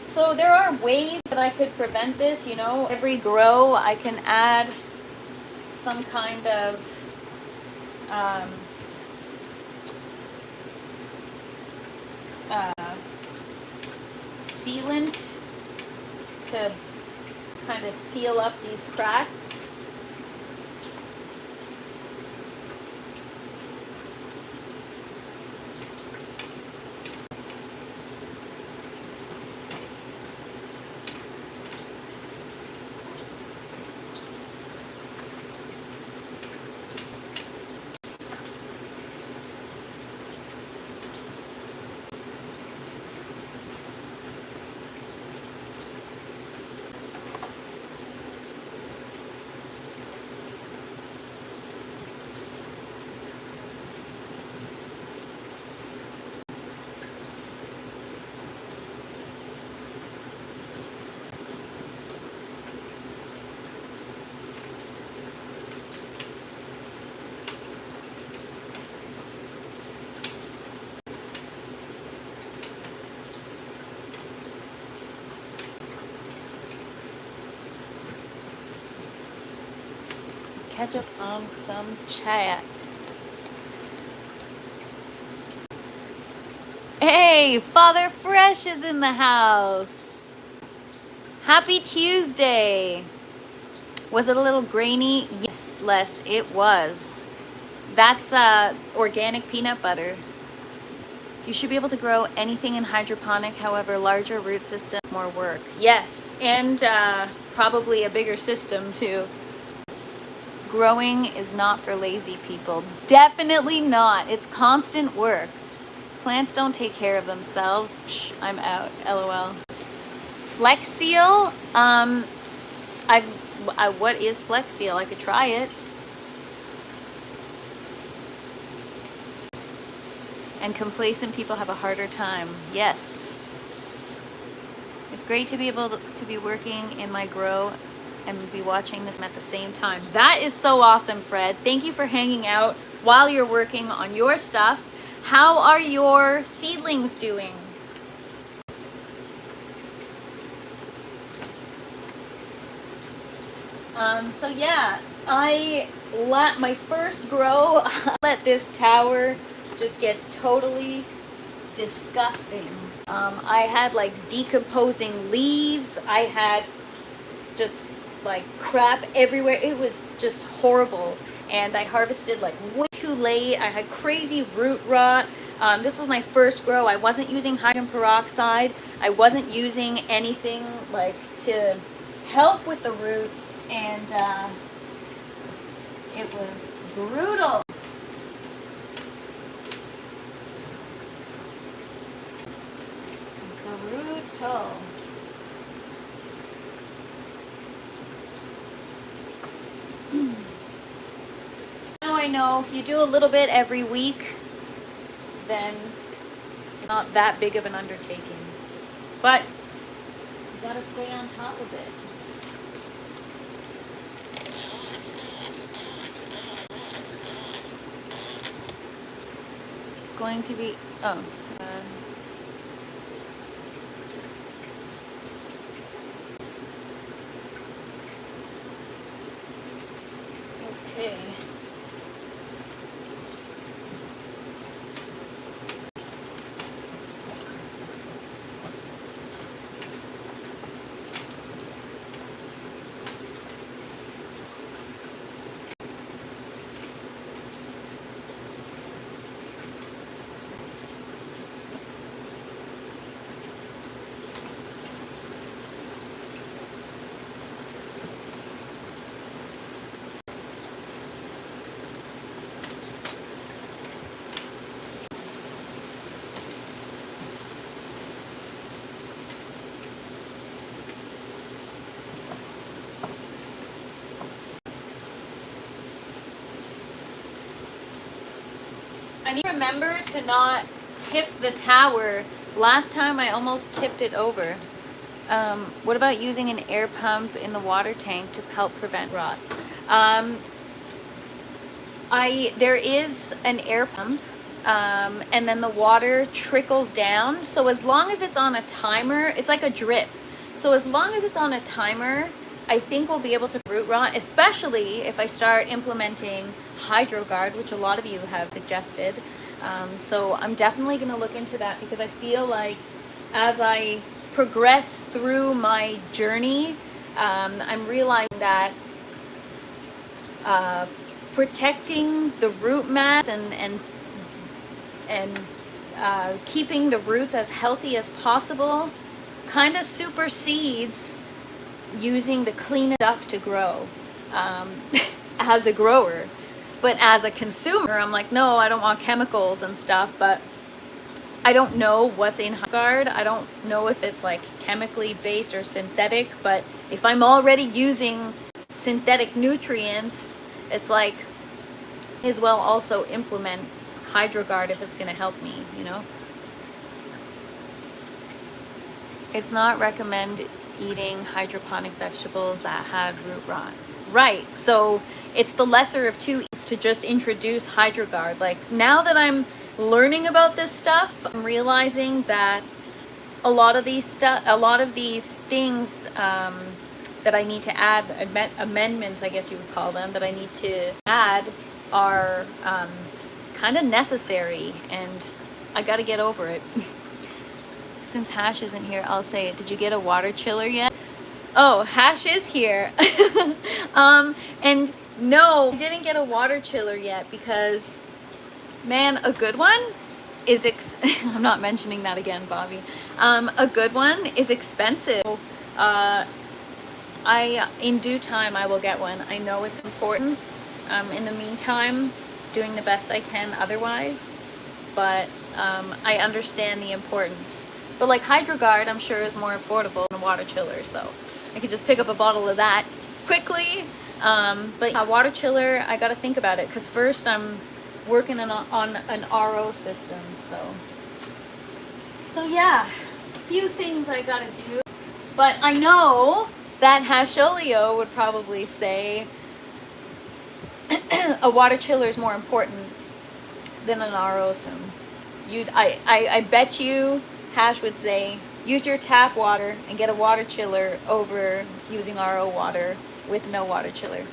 So there are ways that I could prevent this, you know. Every grow, I can add some kind of sealant to kind of seal up these cracks. catch up on some chat. Hey, Father Fresh is in the house. Happy Tuesday. Was it a little grainy? Yes, Les, it was. That's organic peanut butter. You should be able to grow anything in hydroponic, however, larger root system, more work. Yes, and probably a bigger system too. Growing is not for lazy people. Definitely not. It's constant work. Plants don't take care of themselves. Psh, I'm out. LOL. Flex Seal? What is Flex Seal? I could try it. And complacent people have a harder time. Yes. It's great to be able to be working in my grow and be watching this at the same time. That is so awesome, Fred. Thank you for hanging out while you're working on your stuff. How are your seedlings doing? So yeah, my first grow, I let this tower just get totally disgusting. I had like decomposing leaves. I had just like crap everywhere. It was just horrible. And I harvested like way too late. I had crazy root rot. This was my first grow. I wasn't using hydrogen peroxide. I wasn't using anything like to help with the roots, and it was brutal. Brutal. Now I know if you do a little bit every week, then it's not that big of an undertaking. But you gotta stay on top of it. It's going to be, okay. I need to remember to not tip the tower. Last time I almost tipped it over. What about using an air pump in the water tank to help prevent rot? There is an air pump, and then the water trickles down. So as long as it's on a timer, it's like a drip. So as long as it's on a timer, I think we'll be able to root rot, especially if I start implementing HydroGuard, which a lot of you have suggested. So I'm definitely going to look into that, because I feel like as I progress through my journey, I'm realizing that protecting the root mass and keeping the roots as healthy as possible kind of supersedes using the clean stuff to grow as a grower. But as a consumer, I'm like, no, I don't want chemicals and stuff. But I don't know what's in HydroGuard. I don't know if it's like chemically based or synthetic. But if I'm already using synthetic nutrients, it's like, as well also implement HydroGuard if it's going to help me, you know. It's not recommend eating hydroponic vegetables that had root rot. Right, so it's the lesser of two evils to just introduce HydroGuard. Like, now that I'm learning about this stuff, I'm realizing that a lot of these things that that I need to add, amendments, I guess you would call them, that I need to add are kind of necessary, and I got to get over it. Since Hash isn't here, I'll say it. Did you get a water chiller yet? Oh, Hash is here. And no, I didn't get a water chiller yet because, man, a good one is I'm not mentioning that again, Bobby. A good one is expensive. In due time, I will get one. I know it's important. In the meantime, doing the best I can otherwise, but I understand the importance. But like HydroGuard, I'm sure is more affordable than a water chiller, so I could just pick up a bottle of that quickly. But a water chiller, I gotta think about it, because first I'm working on an RO system, so yeah, a few things I gotta do. But I know that Hasholio would probably say a water chiller is more important than an RO system. I bet you Hash would say use your tap water and get a water chiller over using RO water with no water chiller.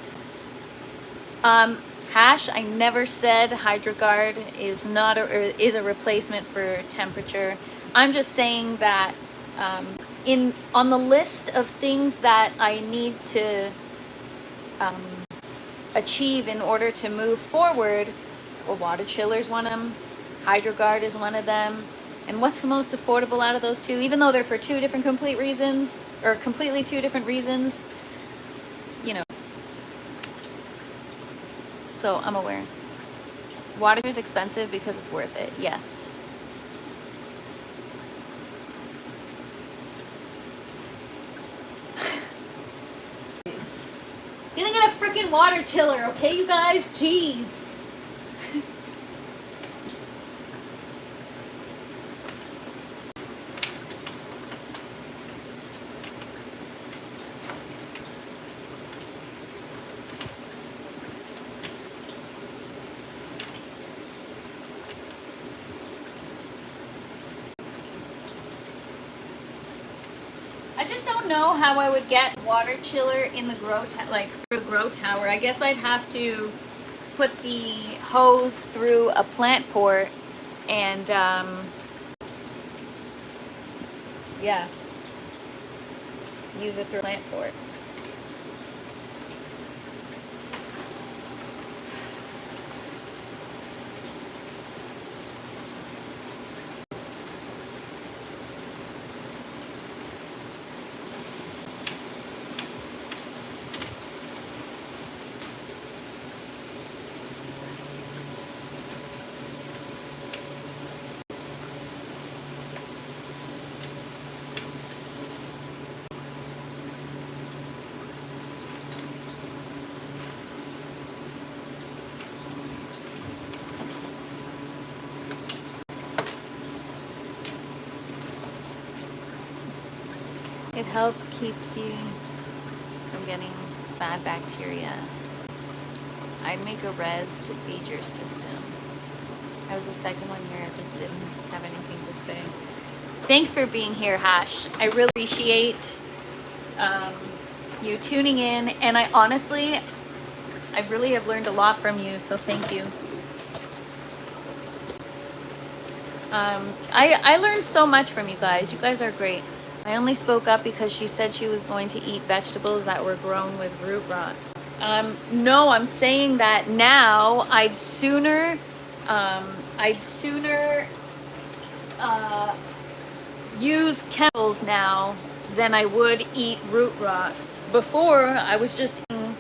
Hash, I never said HydroGuard is not is a replacement for temperature. I'm just saying that on the list of things that I need to achieve in order to move forward, a water chiller is one of them, HydroGuard is one of them, and what's the most affordable out of those two? Even though they're for two different reasons, completely two different reasons, you know. So I'm aware. Water is expensive because it's worth it, yes. Didn't get a freaking water chiller, okay, you guys? Jeez. I just don't know how I would get water chiller in the grow tower. I guess I'd have to put the hose through a plant port and yeah, use it through a plant port. It keeps you from getting bad bacteria. I'd make a res to feed your system. I was the second one here, I just didn't have anything to say. Thanks for being here, Hash. I really appreciate you tuning in, and I really have learned a lot from you, so thank you. I learned so much from you guys. You guys are great. I only spoke up because she said she was going to eat vegetables that were grown with root rot. No, I'm saying that now I'd sooner use chemicals now than I would eat root rot. Before, I was just eating,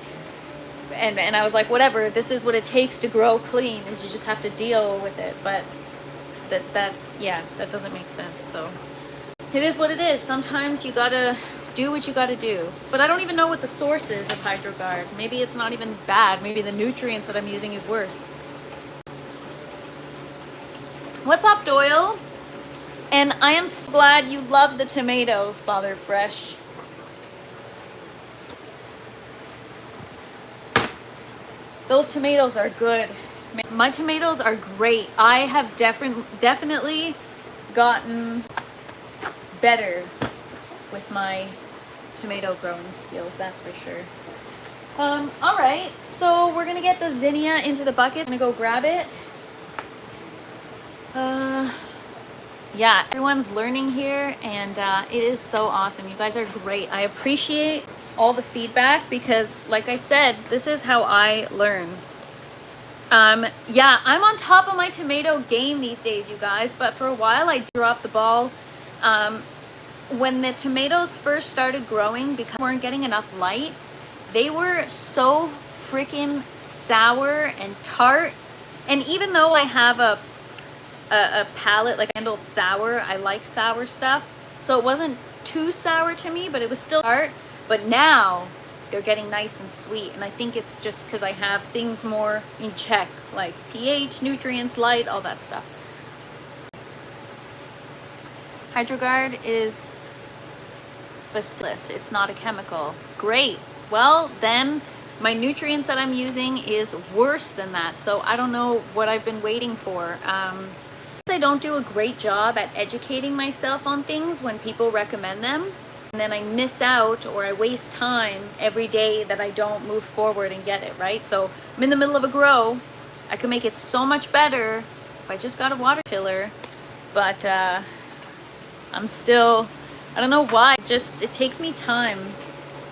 and I was like, whatever, this is what it takes to grow clean, is you just have to deal with it. But that doesn't make sense. So it is what it is. Sometimes you gotta do what you gotta do. But I don't even know what the source is of HydroGuard. Maybe it's not even bad. Maybe the nutrients that I'm using is worse. What's up, Doyle? And I am so glad you love the tomatoes, Father Fresh. Those tomatoes are good. My tomatoes are great. I have definitely gotten better with my tomato growing skills, that's for sure. All right, so we're gonna get the zinnia into the bucket. I'm gonna go grab it. Yeah, everyone's learning here, and it is so awesome. You guys are great. I appreciate all the feedback because, like I said, this is how I learn. Yeah, I'm on top of my tomato game these days, you guys, but for a while I dropped the ball. When the tomatoes first started growing, because we weren't getting enough light, they were so freaking sour and tart. And even though I have a palate, like I handle sour, I like sour stuff, so it wasn't too sour to me, but it was still tart. But now they're getting nice and sweet, and I think it's just because I have things more in check, like pH, nutrients, light, all that stuff. HydroGuard is bacillus, it's not a chemical. Great. Well, then my nutrients that I'm using is worse than that, so I don't know what I've been waiting for. I don't do a great job at educating myself on things when people recommend them, and then I miss out or I waste time every day that I don't move forward and get it right. So I'm in the middle of a grow. I could make it so much better if I just got a water filler, but I'm still, I don't know why, it takes me time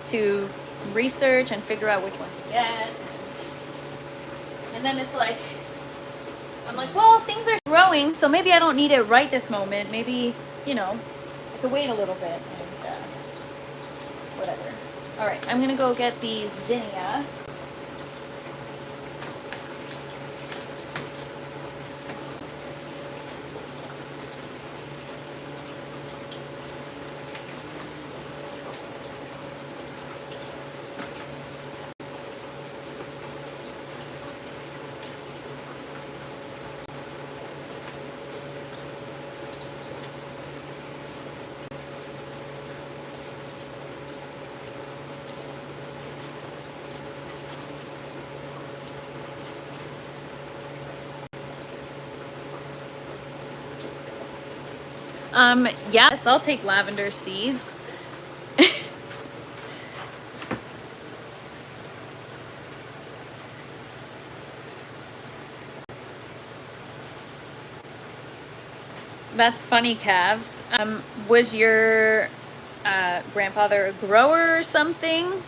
to research and figure out which one to get, and then it's like, I'm like, well, things are growing, so maybe I don't need it right this moment. Maybe, you know, I could wait a little bit and whatever. All right, I'm gonna go get the zinnia. Yes, I'll take lavender seeds. That's funny, calves. Was your grandfather a grower or something?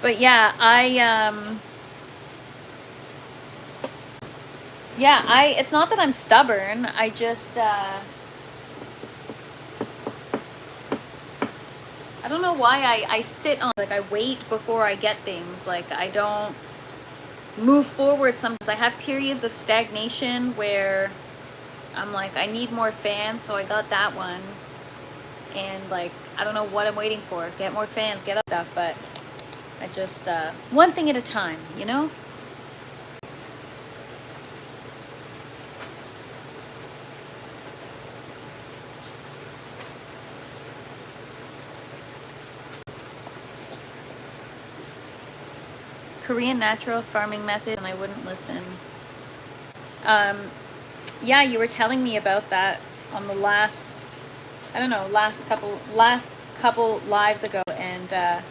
But yeah, it's not that I'm stubborn. I just, I don't know why I sit on, like I wait before I get things. Like I don't move forward sometimes. I have periods of stagnation where I'm like, I need more fans, so I got that one. And like, I don't know what I'm waiting for. Get more fans, get up stuff, but I just, one thing at a time, you know? Korean natural farming method, and I wouldn't listen. Yeah, you were telling me about that on the last, I don't know, last couple lives ago, and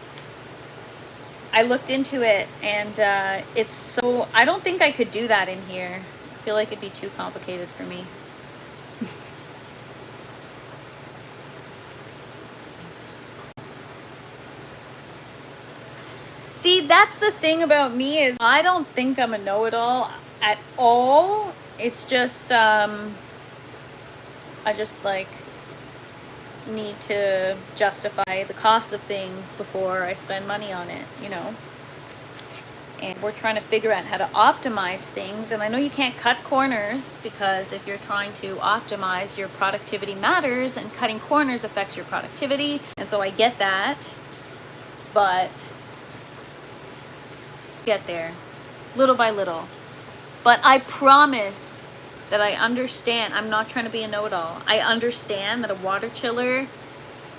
I looked into it, and it's so, I don't think I could do that in here. I feel like it'd be too complicated for me. See, that's the thing about me, is I don't think I'm a know-it-all at all. It's just, I just like need to justify the cost of things before I spend money on it, you know? And we're trying to figure out how to optimize things. And I know you can't cut corners, because if you're trying to optimize, your productivity matters, and cutting corners affects your productivity. And so I get that, but get there little by little. But I promise that I understand. I'm not trying to be a know-it-all. I understand that a water chiller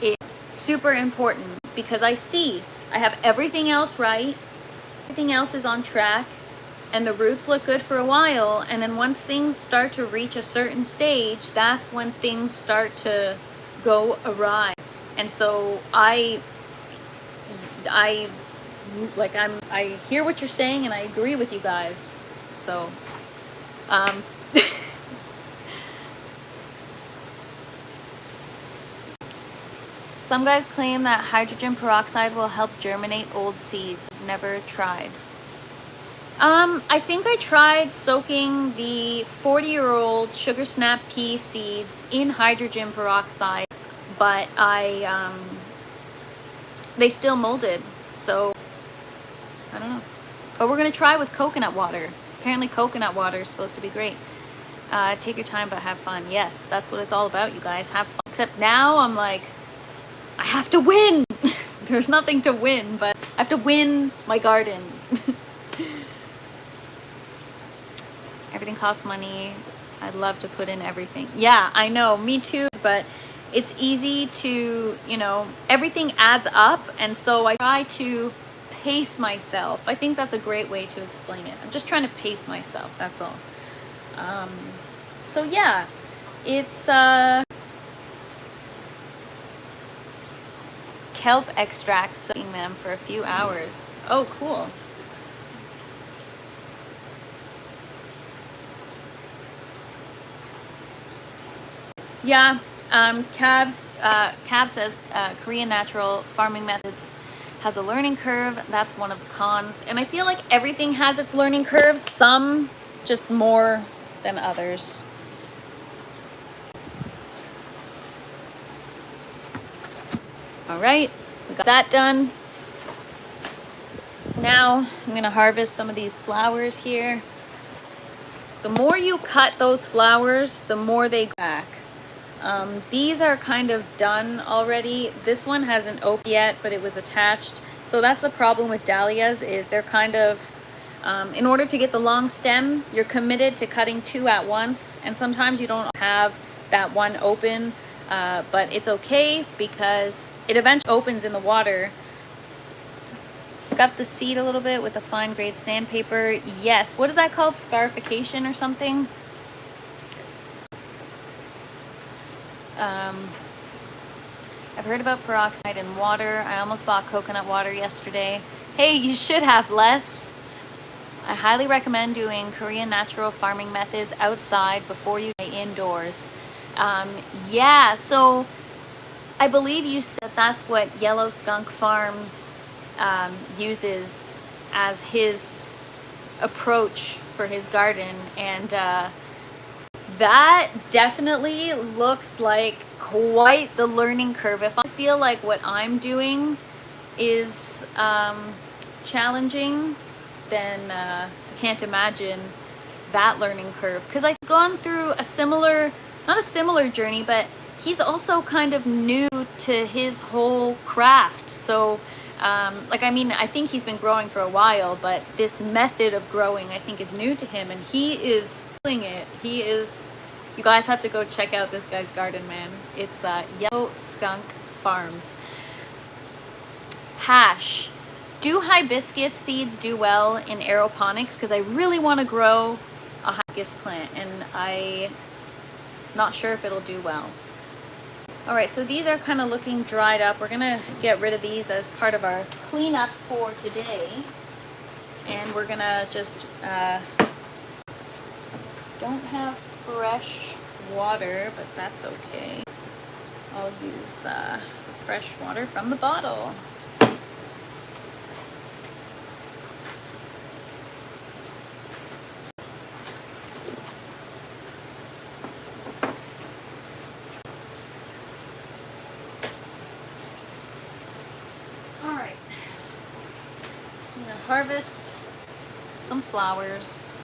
is super important, because I see I have everything else right. Everything else is on track. and the roots look good for a while, and then once things start to reach a certain stage, that's when things start to go awry. And so I hear what you're saying, and I agree with you guys. So some guys claim that hydrogen peroxide will help germinate old seeds. Never tried. I think I tried soaking the 40-year-old sugar snap pea seeds in hydrogen peroxide, but they still molded, so I don't know. But we're gonna try with coconut water. Apparently coconut water is supposed to be great. Take your time, but have fun. Yes, that's what it's all about, you guys. Have fun. Except now I'm like, I have to win. There's nothing to win, but I have to win my garden. Everything costs money. I'd love to put in everything. Yeah, I know, me too, but it's easy to, you know, everything adds up, and so I try to pace myself. I think that's a great way to explain it. I'm just trying to pace myself, that's all. So yeah, it's kelp extracts, soaking them for a few hours. Oh, cool. Yeah, Cab says Korean natural farming methods has a learning curve. That's one of the cons. And I feel like everything has its learning curves, some just more than others. All right, we got that done. Now I'm gonna harvest some of these flowers here. The more you cut those flowers, the more they go back. These are kind of done already. This one hasn't opened yet, but it was attached. So that's the problem with dahlias, is they're kind of, in order to get the long stem, you're committed to cutting 2 at once. And sometimes you don't have that one open, but it's okay because it eventually opens in the water. Scuff the seed a little bit with a fine grade sandpaper. Yes, what is that called? Scarification or something? I've heard about peroxide in water. I almost bought coconut water yesterday. Hey, you should have less. I highly recommend doing Korean natural farming methods outside before you go indoors. Yeah, so I believe you said that's what Yellow Skunk Farms uses as his approach for his garden, and that definitely looks like quite the learning curve. If I feel like what I'm doing is challenging, then I can't imagine that learning curve, because I've gone through a similar, not a similar journey, but he's also kind of new to his whole craft. So like, I mean, I think he's been growing for a while, but this method of growing I think is new to him, and he is killing it. He is, you guys have to go check out this guy's garden, man. It's Yellow Skunk Farms. Hash. Do hibiscus seeds do well in aeroponics? Because I really want to grow a hibiscus plant, and I'm not sure if it'll do well. All right, so these are kind of looking dried up. We're gonna get rid of these as part of our cleanup for today. And we're gonna just, don't have fresh water, but that's okay. I'll use fresh water from the bottle. Harvest some flowers.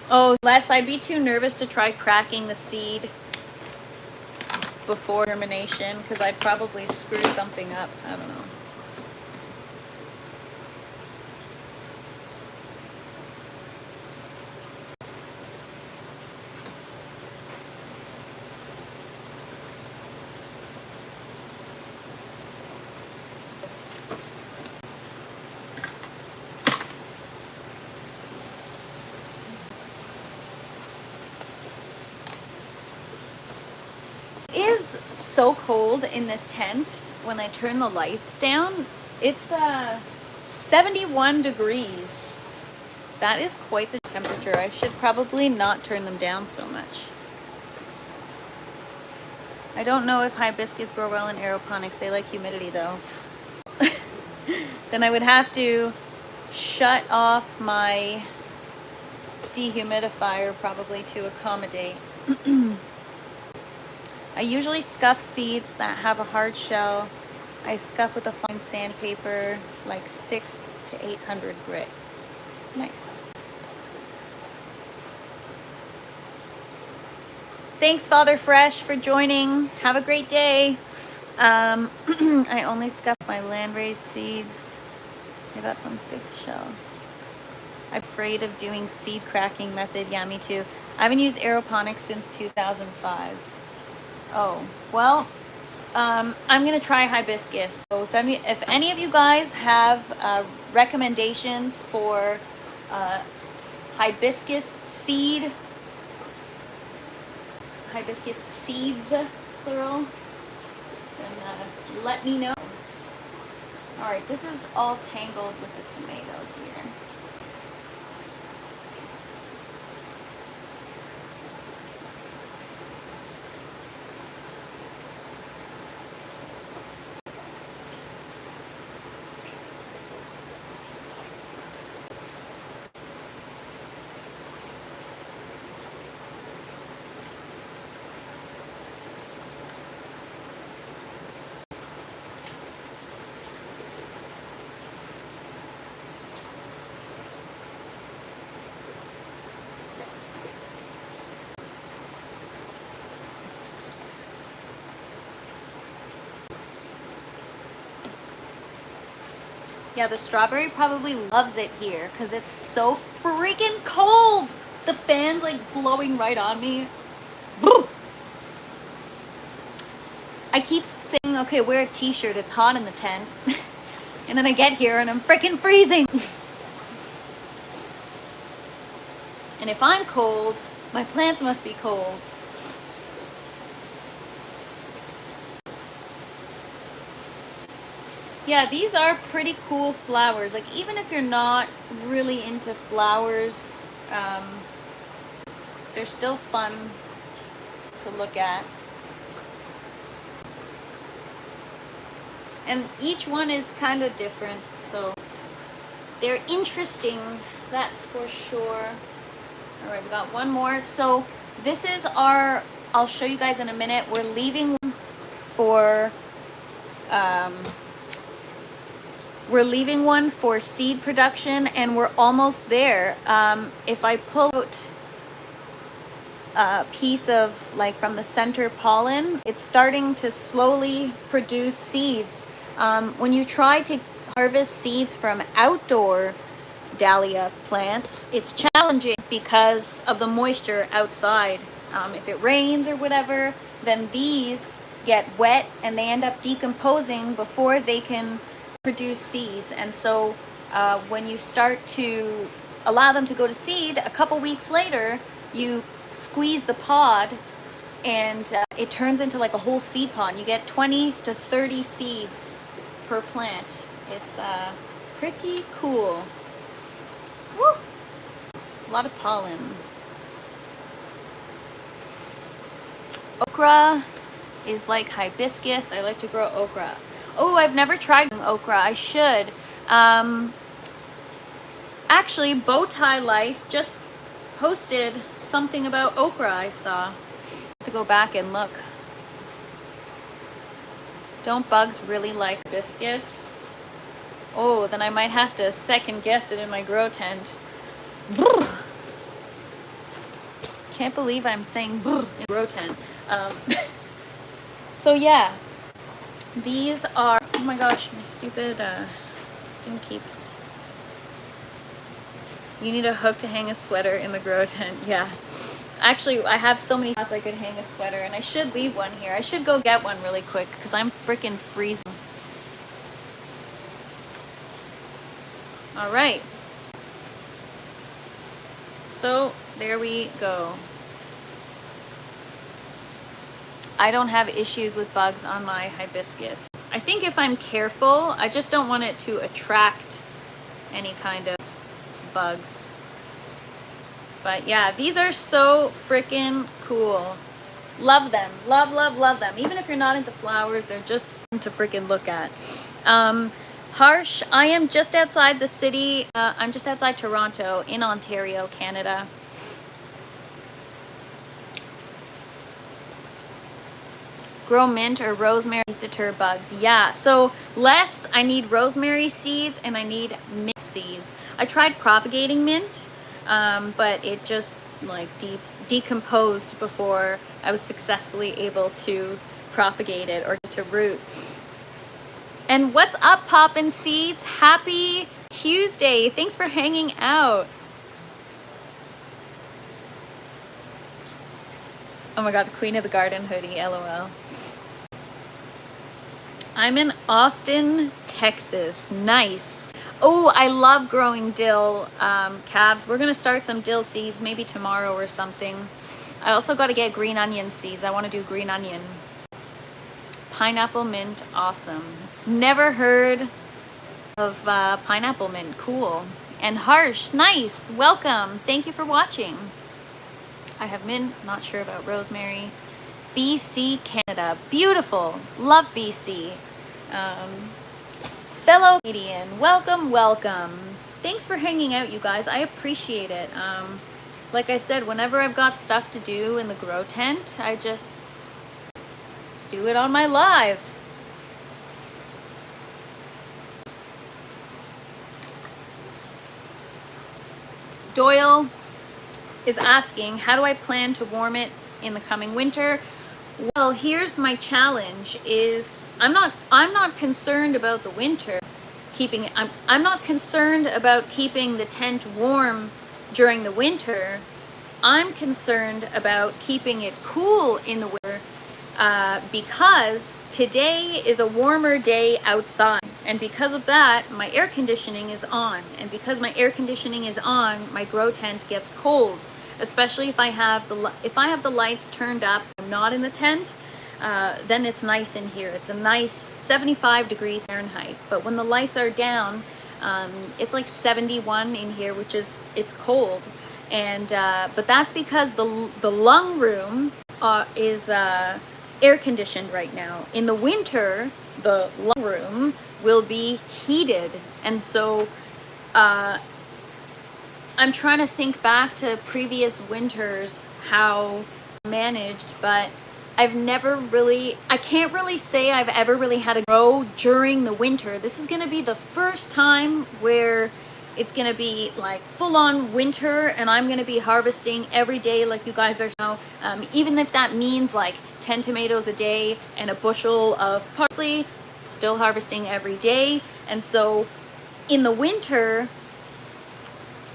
Oh, Les, I'd be too nervous to try cracking the seed before germination because I'd probably screw something up. I don't know. is so cold in this tent when I turn the lights down. It's 71 degrees. That is quite the temperature. I should probably not turn them down so much. I don't know if hibiscus grow well in aeroponics. They like humidity though. Then I would have to shut off my dehumidifier probably to accommodate. I usually scuff seeds that have a hard shell. I scuff with a fine sandpaper, like 600 to 800 grit. Nice. Thanks, Father Fresh, for joining. Have a great day. I only scuff my landraised seeds. I got some thick shell. I'm afraid of doing seed cracking method. Yeah, me too. I haven't used aeroponics since 2005. Oh, well, I'm gonna try hibiscus. So if any of you guys have recommendations for hibiscus seeds, plural, then let me know. All right, this is all tangled with the tomato here. Yeah, the strawberry probably loves it here because it's so freaking cold. The fan's like blowing right on me. Boo! I keep saying, okay, wear a t-shirt, it's hot in the tent. And then I get here and I'm freaking freezing. And if I'm cold, my plants must be cold. Yeah, these are pretty cool flowers. Like, even if you're not really into flowers, they're still fun to look at. And each one is kind of different, so they're interesting, that's for sure. All right, we got one more. So this is our, I'll show you guys in a minute. We're leaving for one for seed production, and we're almost there. If I pull out a piece of, like, from the center pollen, it's starting to slowly produce seeds. When you try to harvest seeds from outdoor dahlia plants, it's challenging because of the moisture outside. If it rains or whatever, then these get wet and they end up decomposing before they can produce seeds. And so when you start to allow them to go to seed, a couple weeks later you squeeze the pod and it turns into like a whole seed pod. You get 20 to 30 seeds per plant. It's pretty cool. Woo! A lot of pollen. Okra is like hibiscus. I like to grow okra. Oh, I've never tried okra. I should. Actually, Bowtie Life just posted something about okra I saw. I have to go back and look. Don't bugs really like hibiscus? Oh, then I might have to second guess it in my grow tent. Can't believe I'm saying in grow tent. So yeah, these are, oh my gosh, my stupid thing keeps, you need a hook to hang a sweater in the grow tent. Yeah, actually I have so many spots I could hang a sweater, and I should leave one here. I should go get one really quick because I'm freaking freezing. All right, so there we go. I don't have issues with bugs on my hibiscus. I think if I'm careful, I just don't want it to attract any kind of bugs. But yeah, these are so freaking cool. Love them. Love, love, love them. Even if you're not into flowers, they're just fun to freaking look at. Harsh, I am just outside the city. I'm just outside Toronto in Ontario, Canada. Grow mint or rosemary to deter bugs. Yeah, so less, I need rosemary seeds and I need mint seeds. I tried propagating mint, but it just like decomposed before I was successfully able to propagate it or to root. And what's up, Poppin' Seeds? Happy Tuesday. Thanks for hanging out. Oh my god, Queen of the Garden hoodie, LOL. I'm in Austin, Texas. Nice. Oh, I love growing dill calves. We're gonna start some dill seeds maybe tomorrow or something. I also got to get green onion seeds. I want to do green onion. Pineapple mint, awesome. Never heard of pineapple mint, cool. And Harsh, nice, welcome. Thank you for watching. I have mint, not sure about rosemary. BC, Canada, beautiful, love BC. Fellow Canadian, welcome, welcome. Thanks for hanging out, you guys. I appreciate it. Like I said, whenever I've got stuff to do in the grow tent, I just do it on my live. Doyle is asking, how do I plan to warm it in the coming winter? Well, here's my challenge is I'm not concerned about the winter keeping it. I'm not concerned about keeping the tent warm during the winter. I'm concerned about keeping it cool in the winter because today is a warmer day outside, and because of that my air conditioning is on, and because my air conditioning is on, my grow tent gets cold. Especially if I have the lights turned up, I'm not in the tent, then it's nice in here. It's a nice 75 degrees Fahrenheit. But when the lights are down, it's like 71 in here, which is, it's cold. And but that's because the lung room is air conditioned right now. In the winter, the lung room will be heated, and so I'm trying to think back to previous winters how I managed, but I've never really, I can't really say I've ever really had to grow during the winter. This is going to be the first time where it's going to be like full-on winter, and I'm going to be harvesting every day like you guys are now, even if that means like 10 tomatoes a day and a bushel of parsley, still harvesting every day. And so in the winter,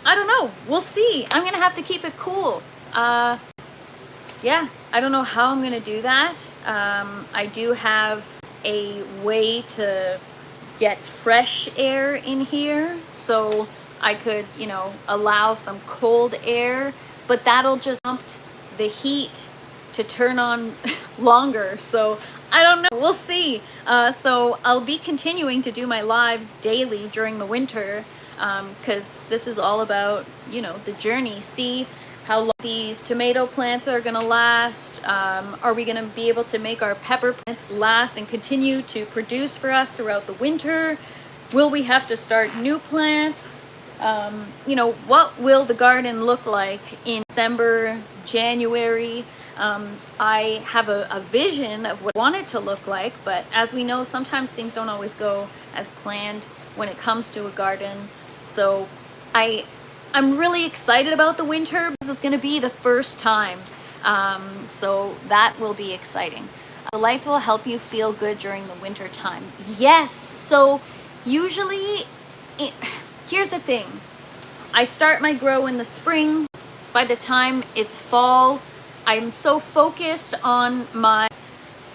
I don't know. We'll see. I'm going to have to keep it cool. Yeah, I don't know how I'm going to do that. I do have a way to get fresh air in here, so I could, you know, allow some cold air, but that'll just prompt the heat to turn on longer. So I don't know. We'll see. So I'll be continuing to do my lives daily during the winter, because this is all about, you know, the journey. See how long these tomato plants are gonna last. Are we gonna be able to make our pepper plants last and continue to produce for us throughout the winter? Will we have to start new plants? You know, what will the garden look like in December, January? I have a vision of what I want it to look like, but as we know, sometimes things don't always go as planned when it comes to a garden. So I'm really excited about the winter because it's going to be the first time. So that will be exciting. The lights will help you feel good during the winter time. Yes. So usually, here's the thing. I start my grow in the spring. By the time it's fall, I'm so focused on my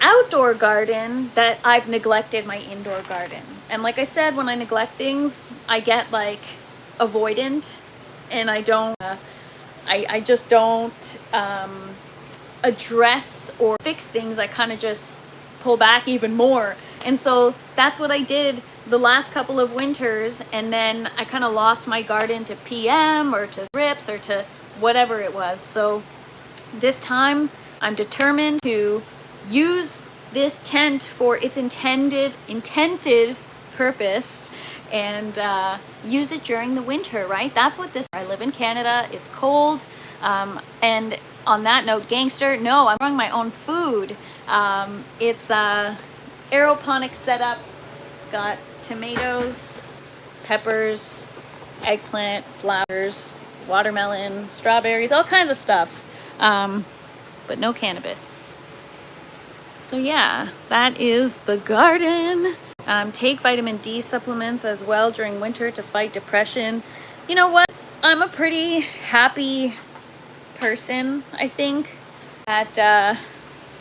outdoor garden that I've neglected my indoor garden. And like I said, when I neglect things, I get like avoidant, and I don't, I just don't address or fix things, I kind of just pull back even more. And so that's what I did the last couple of winters, and then I kind of lost my garden to PM or to thrips or to whatever it was. So this time I'm determined to use this tent for its intended purpose, and use it during the winter, right? That's what this, I live in Canada, it's cold, and on that note, gangster, no, I'm growing my own food. It's a aeroponic setup, got tomatoes, peppers, eggplant, flowers, watermelon, strawberries, all kinds of stuff, but no cannabis. So yeah, that is the garden. Take vitamin D supplements as well during winter to fight depression. You know what? I'm a pretty happy person, I think. That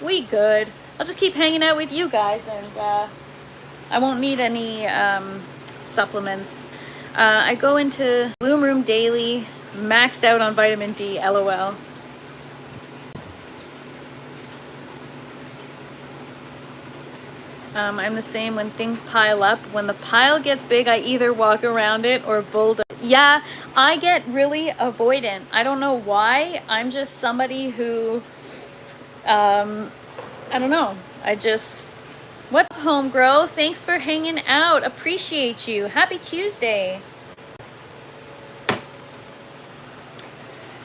we good. I'll just keep hanging out with you guys, and I won't need any supplements. I go into Bloom Room daily, maxed out on vitamin D, LOL. I'm the same when things pile up. When the pile gets big, I either walk around it or bulldoze. Yeah, I get really avoidant. I don't know why. I'm just somebody who, I don't know. What's up, home grow? Thanks for hanging out. Appreciate you. Happy Tuesday.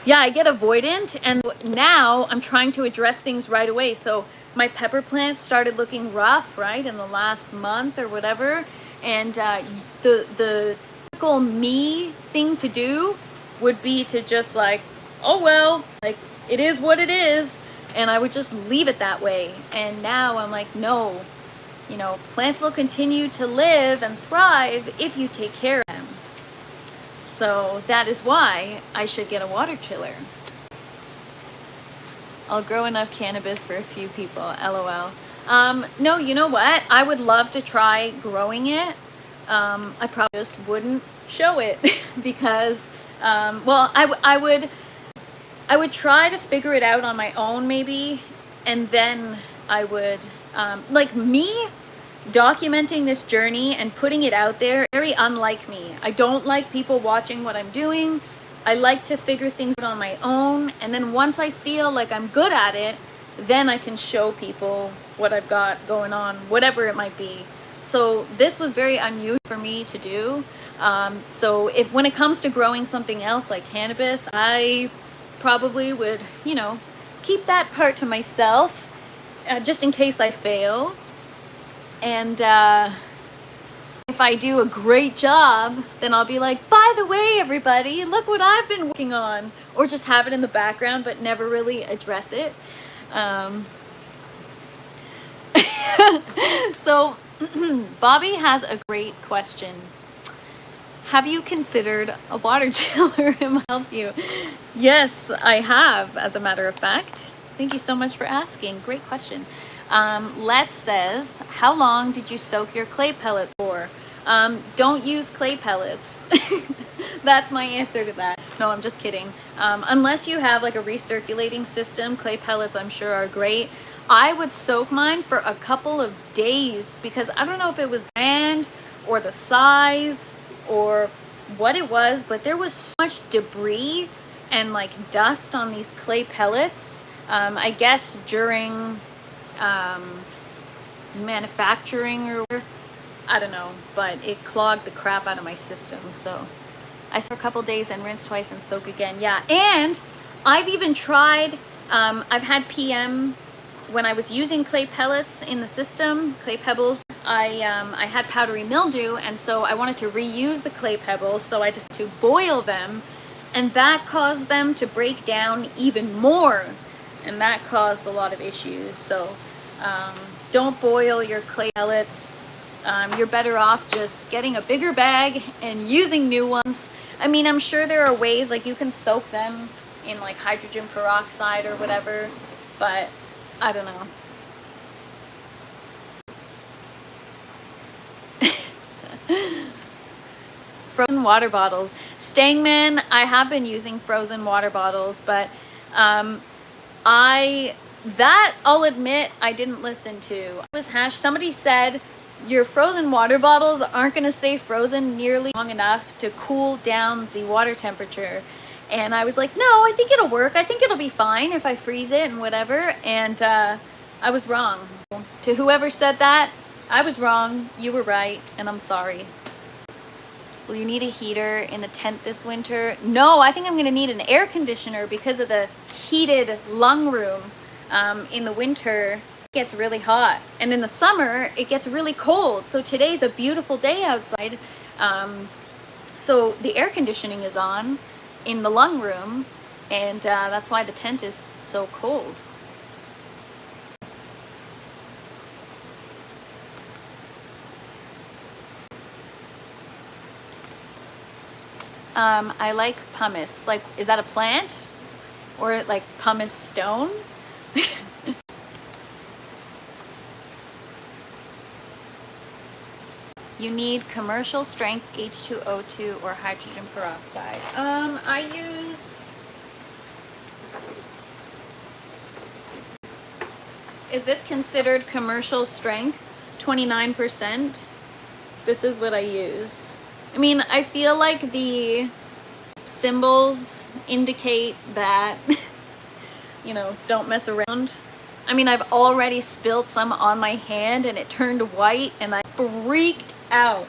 Yeah, I get avoidant, and now I'm trying to address things right away. So my pepper plants started looking rough, right, in the last month or whatever. And the typical me thing to do would be to just like, oh well, like it is what it is, and I would just leave it that way. And now I'm like, no, you know, plants will continue to live and thrive if you take care of them. So that is why I should get a water chiller. I'll grow enough cannabis for a few people, LOL. No, you know what? I would love to try growing it. I probably just wouldn't show it because, well, I would try to figure it out on my own maybe, and then I would, like me, documenting this journey and putting it out there, very unlike me. I don't like people watching what I'm doing. I like to figure things out on my own, and then once I feel like I'm good at it, then I can show people what I've got going on, whatever it might be. So this was very unusual for me to do. So if when it comes to growing something else like cannabis, I probably would, you know, keep that part to myself, just in case I fail. And if I do a great job, then I'll be like, by the way, everybody, look what I've been working on. Or just have it in the background, but never really address it. So Bobby has a great question. Have you considered a water chiller? It might help you. Yes, I have, as a matter of fact. Thank you so much for asking. Great question. Les says, how long did you soak your clay pellets for? Don't use clay pellets. That's my answer to that. No, I'm just kidding. Unless you have like a recirculating system, clay pellets I'm sure are great. I would soak mine for a couple of days because I don't know if it was the brand or the size or what it was, but there was so much debris and like dust on these clay pellets. I guess during manufacturing or I don't know, but it clogged the crap out of my system. So I soak a couple days and rinse twice and soak again. Yeah, and I've even tried, I've had PM when I was using clay pellets in the system, clay pebbles. I had powdery mildew, and so I wanted to reuse the clay pebbles, so I just to boil them, and that caused them to break down even more, and that caused a lot of issues. So don't boil your clay pellets. You're better off just getting a bigger bag and using new ones. I mean, I'm sure there are ways, like you can soak them in like hydrogen peroxide or whatever, but I don't know. Frozen water bottles. Stangman, I have been using frozen water bottles, but I That, I'll admit, I didn't listen to. It was hash. Somebody said your frozen water bottles aren't going to stay frozen nearly long enough to cool down the water temperature. And I was like, no, I think it'll work. I think it'll be fine if I freeze it and whatever. And I was wrong. To whoever said that, I was wrong. You were right. And I'm sorry. Will you need a heater in the tent this winter? No, I think I'm going to need an air conditioner because of the heated lung room. In the winter, it gets really hot. And in the summer, it gets really cold. So today's a beautiful day outside. So the air conditioning is on in the lung room. And that's why the tent is so cold. I like pumice. Like, is that a plant? Or like pumice stone? You need commercial strength H2O2 or hydrogen peroxide. I use, is this considered commercial strength? 29%. This is what I use. I mean, I feel like the symbols indicate that, you know, don't mess around. I mean, I've already spilled some on my hand and it turned white and I freaked out.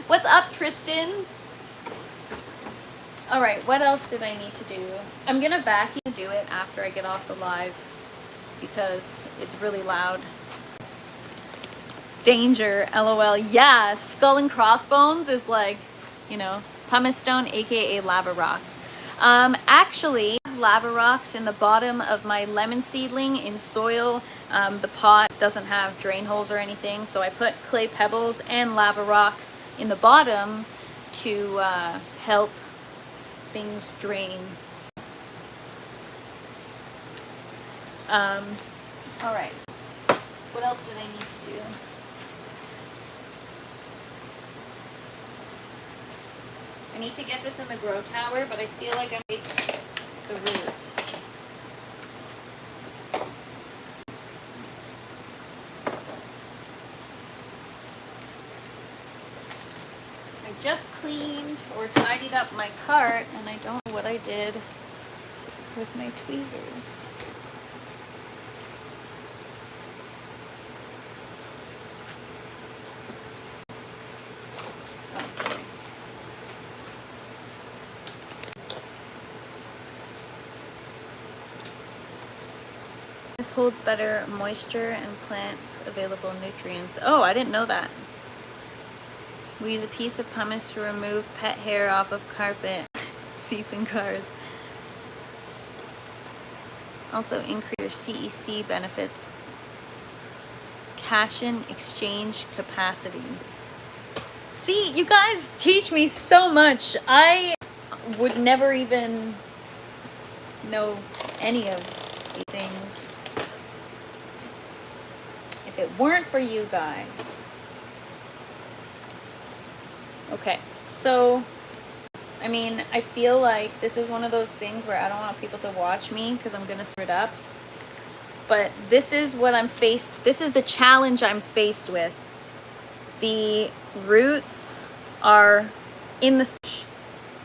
What's up, Tristan? All right, what else did I need to do? I'm gonna vacuum do it after I get off the live because it's really loud. Danger, LOL. Yeah, skull and crossbones is like, you know, pumice stone, aka lava rock. Actually, lava rocks in the bottom of my lemon seedling in soil. The pot doesn't have drain holes or anything, so I put clay pebbles and lava rock in the bottom to help things drain. All right, what else did I need to do? I need to get this in the grow tower, but I feel like I make the root. I just cleaned or tidied up my cart, and I don't know what I did with my tweezers. This holds better moisture and plants available nutrients. Oh, I didn't know that. We use a piece of pumice to remove pet hair off of carpet, seats and cars. Also increase your CEC benefits. Cation exchange capacity. See, you guys teach me so much. I would never even know any of these things if it weren't for you guys. Okay, so I mean, I feel like this is one of those things where I don't want people to watch me because I'm gonna screw it up. But this is what this is the challenge I'm faced with. The roots are in the squish.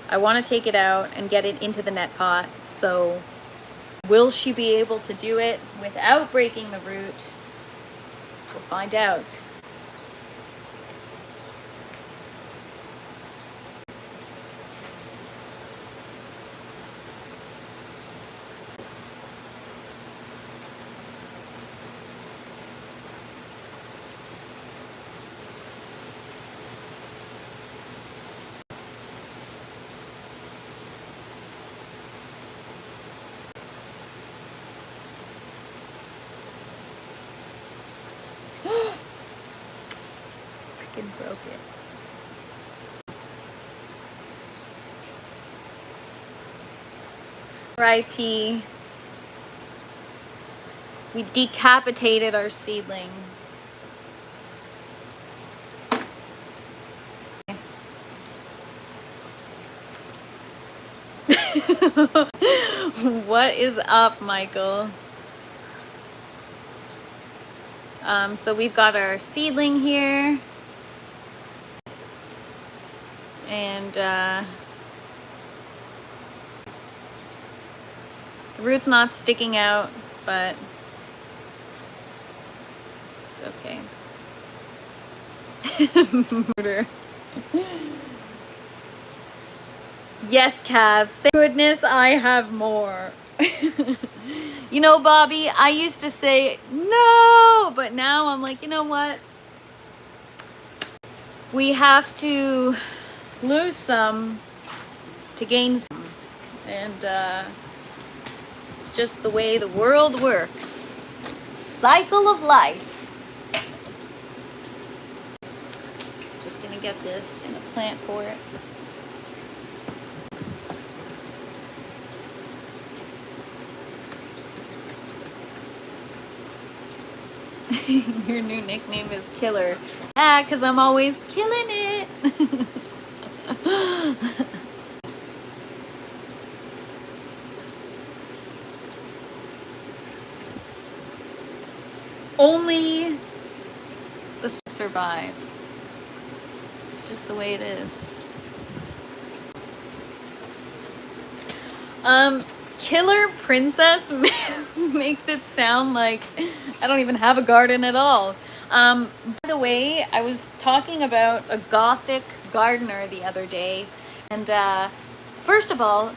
I want to take it out and get it into the net pot. So will she be able to do it without breaking the root? We'll find out. Broke it. R.I.P. We decapitated our seedling. What is up, Michael? So we've got our seedling here. And the root's not sticking out, but it's okay. Murder. Yes, calves. Thank goodness I have more. You know, Bobby, I used to say no, but now I'm like, you know what? We have to lose some to gain some. And it's just the way the world works. Cycle of life. Just gonna get this in a plant pot. Your new nickname is Killer. Ah, because I'm always killing it. Only the survive. It's just the way it is. Killer Princess makes it sound like I don't even have a garden at all. By the way, I was talking about a gothic gardener the other day. And first of all,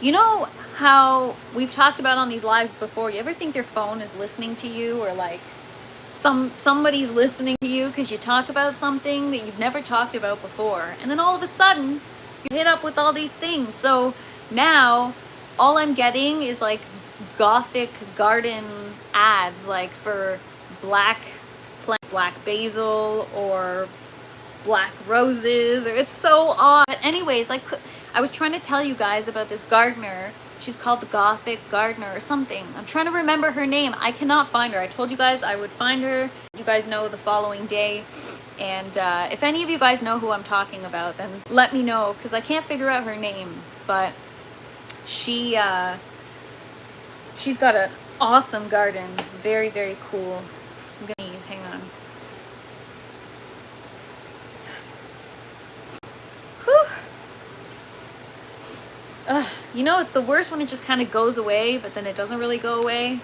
you know how we've talked about on these lives before, you ever think your phone is listening to you, or like somebody's listening to you because you talk about something that you've never talked about before, and then all of a sudden you hit up with all these things. So now all I'm getting is like gothic garden ads, like for black basil or black roses, or it's so odd. But anyways, like I was trying to tell you guys about this gardener. She's called the Gothic Gardener or something. I'm trying to remember her name. I cannot find her. I told you guys I would find her. You guys know the following day. And if any of you guys know who I'm talking about, then let me know, because I can't figure out her name. But she's got an awesome garden. Very, very cool. I'm gonna use, hang on. Whew. You know, it's the worst when it just kind of goes away, but then it doesn't really go away.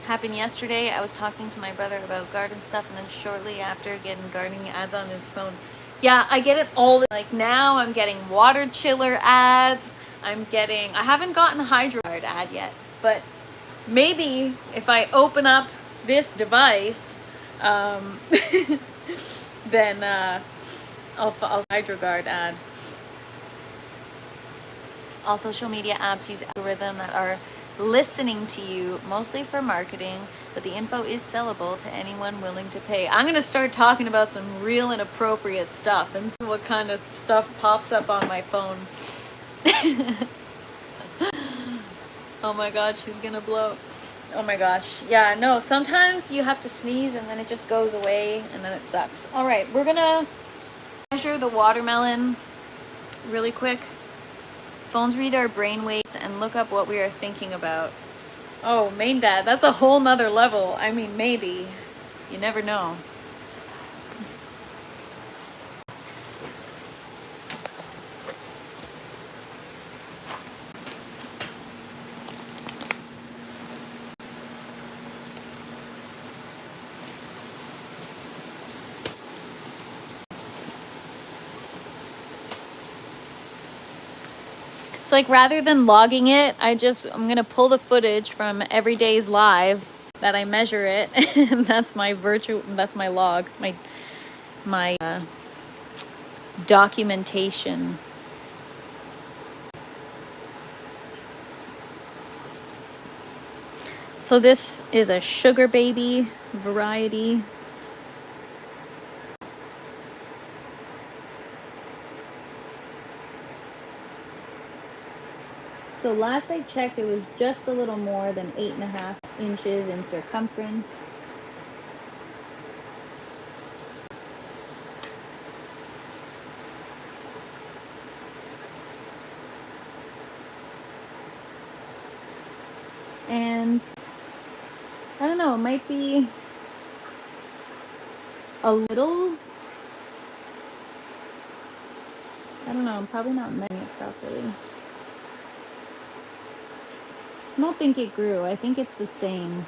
Happened yesterday. I was talking to my brother about garden stuff, and then shortly after getting gardening ads on his phone. Yeah, I get it all. Like now I'm getting water chiller ads. I haven't gotten a HydroGuard ad yet, but maybe if I open up this device, then I'll HydroGuard ad. All social media apps use algorithms that are listening to you, mostly for marketing, but the info is sellable to anyone willing to pay. I'm gonna start talking about some real inappropriate stuff and see what kind of stuff pops up on my phone. Oh my god, she's gonna blow. Oh my gosh. Yeah, no, sometimes you have to sneeze and then it just goes away and then it sucks. All right, we're gonna measure the watermelon really quick. Phones read our brain waves and look up what we are thinking about. Oh, main dad, that's a whole nother level. I mean, maybe. You never know. It's like rather than logging it, I'm gonna pull the footage from every day's live that I measure it, and that's my log, my documentation. So this is a sugar baby variety. So last I checked, it was just a little more than 8.5 inches in circumference. might be a little, I don't know, I'm probably not measuring it properly. I don't think it grew. I think it's the same.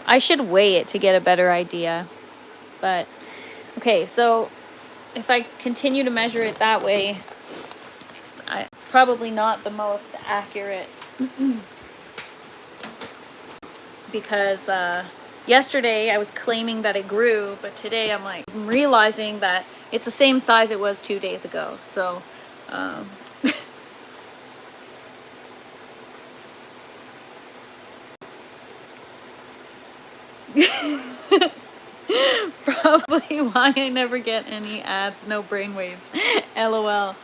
I should weigh it to get a better idea. But, okay, so if I continue to measure it that way, it's probably not the most accurate. Because yesterday I was claiming that it grew, but today I'm realizing that it's the same size it was 2 days ago. So probably why I never get any ads, no brainwaves. LOL.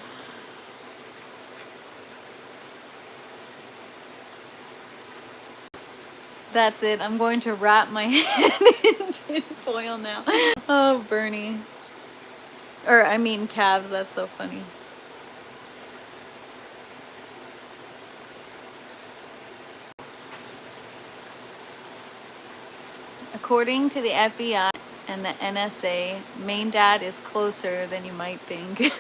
That's it. I'm going to wrap my head in tin foil now. Oh, Bernie. Or, I mean, calves. That's so funny. According to the FBI and the NSA, Main Dad is closer than you might think.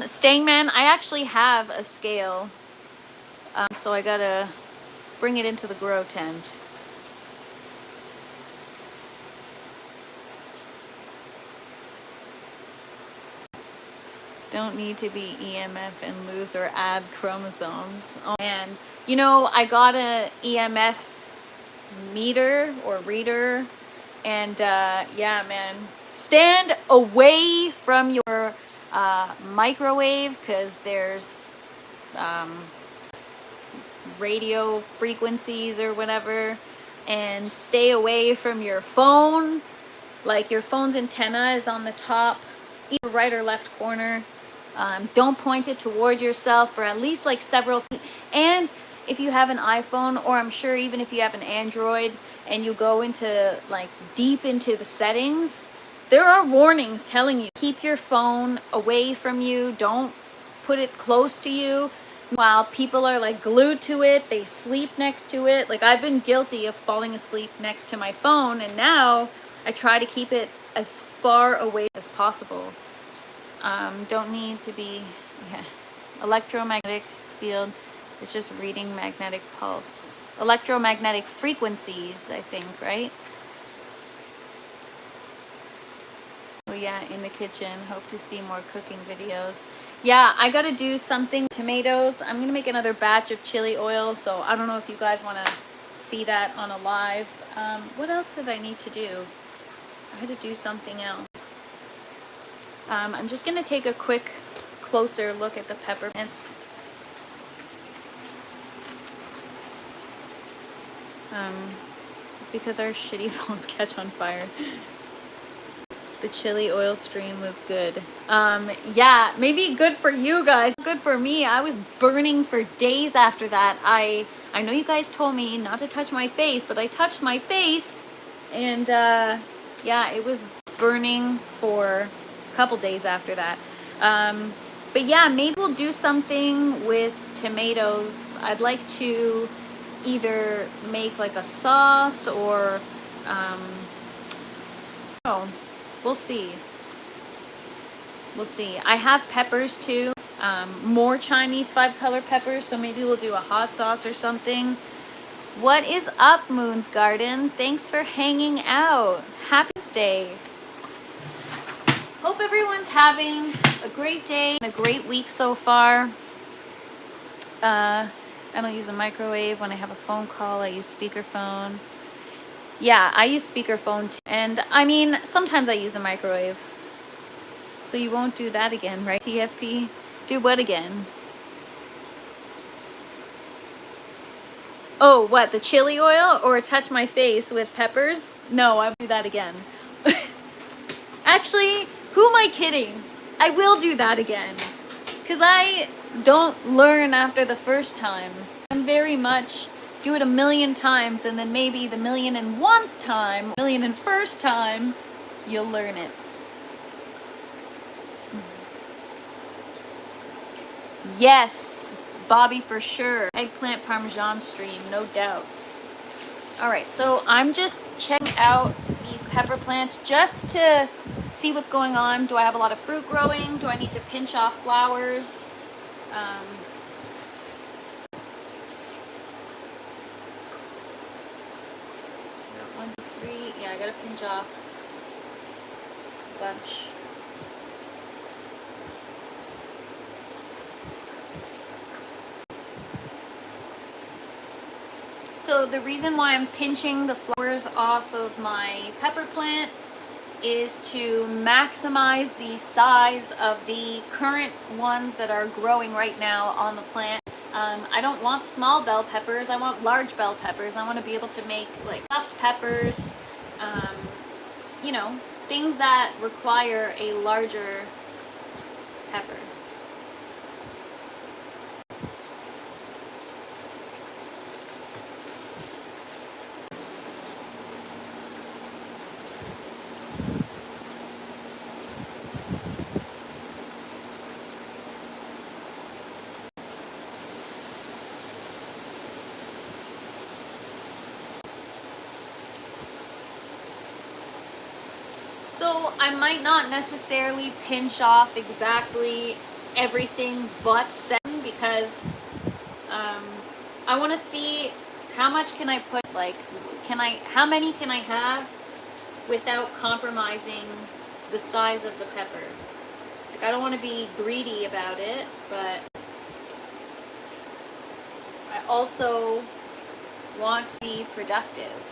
Stangman, I actually have a scale, so I gotta bring it into the grow tent. Don't need to be EMF and lose or add chromosomes. Oh man, you know, I got a EMF meter or reader, and yeah, man, stand away from your microwave, because there's radio frequencies or whatever, and stay away from your phone. Like, your phone's antenna is on the top, either right or left corner. Don't point it toward yourself for at least like several feet. And if you have an iPhone, or I'm sure even if you have an Android and you go into like deep into the settings, there are warnings telling you keep your phone away from you, don't put it close to you. While people are like glued to it, they sleep next to it. Like, I've been guilty of falling asleep next to my phone, and now I try to keep it as far away as possible. Don't need to be, yeah. Electromagnetic field, it's just reading magnetic pulse. Electromagnetic frequencies, I think, right? Oh yeah, in the kitchen. Hope to see more cooking videos. Yeah, I gotta do something. Tomatoes. I'm gonna make another batch of chili oil, so I don't know if you guys want to see that on a live. What else did I need to do? I had to do something else. I'm just gonna take a quick closer look at the peppermints. It's because our shitty phones catch on fire. The chili oil stream was good. Yeah, maybe good for you guys. Good for me. I was burning for days after that. I know you guys told me not to touch my face, but I touched my face, and yeah, it was burning for a couple days after that. But yeah, maybe we'll do something with tomatoes. I'd like to either make like a sauce or oh, we'll see. We'll see. I have peppers too, more Chinese 5-color peppers, so maybe we'll do a hot sauce or something. What is up, Moon's Garden? Thanks for hanging out. Happy Tuesday. Hope everyone's having a great day and a great week so far. I don't use a microwave. When I have a phone call, I use speakerphone. Yeah, I use speakerphone too. And I mean, sometimes I use the microwave. So you won't do that again, right? TFP? Do what again? Oh, what? The chili oil? Or touch my face with peppers? No, I won't do that again. Actually, who am I kidding? I will do that again. Because I don't learn after the first time. I'm very much do it 1,000,000 times, and then maybe the 1,000,001th time, 1,000,001st time, you'll learn it. Yes, Bobby, for sure. Eggplant Parmesan stream, no doubt. All right, so I'm just checking out these pepper plants just to see what's going on. Do I have a lot of fruit growing? Do I need to pinch off flowers? One, two, three. Yeah, I gotta pinch off a bunch. So the reason why I'm pinching the flowers off of my pepper plant is to maximize the size of the current ones that are growing right now on the plant. I don't want small bell peppers, I want large bell peppers. I want to be able to make like stuffed peppers, you know, things that require a larger pepper. So I might not necessarily pinch off exactly everything but 7 because I want to see how much can I put, like, how many can I have without compromising the size of the pepper. Like, I don't want to be greedy about it, but I also want to be productive.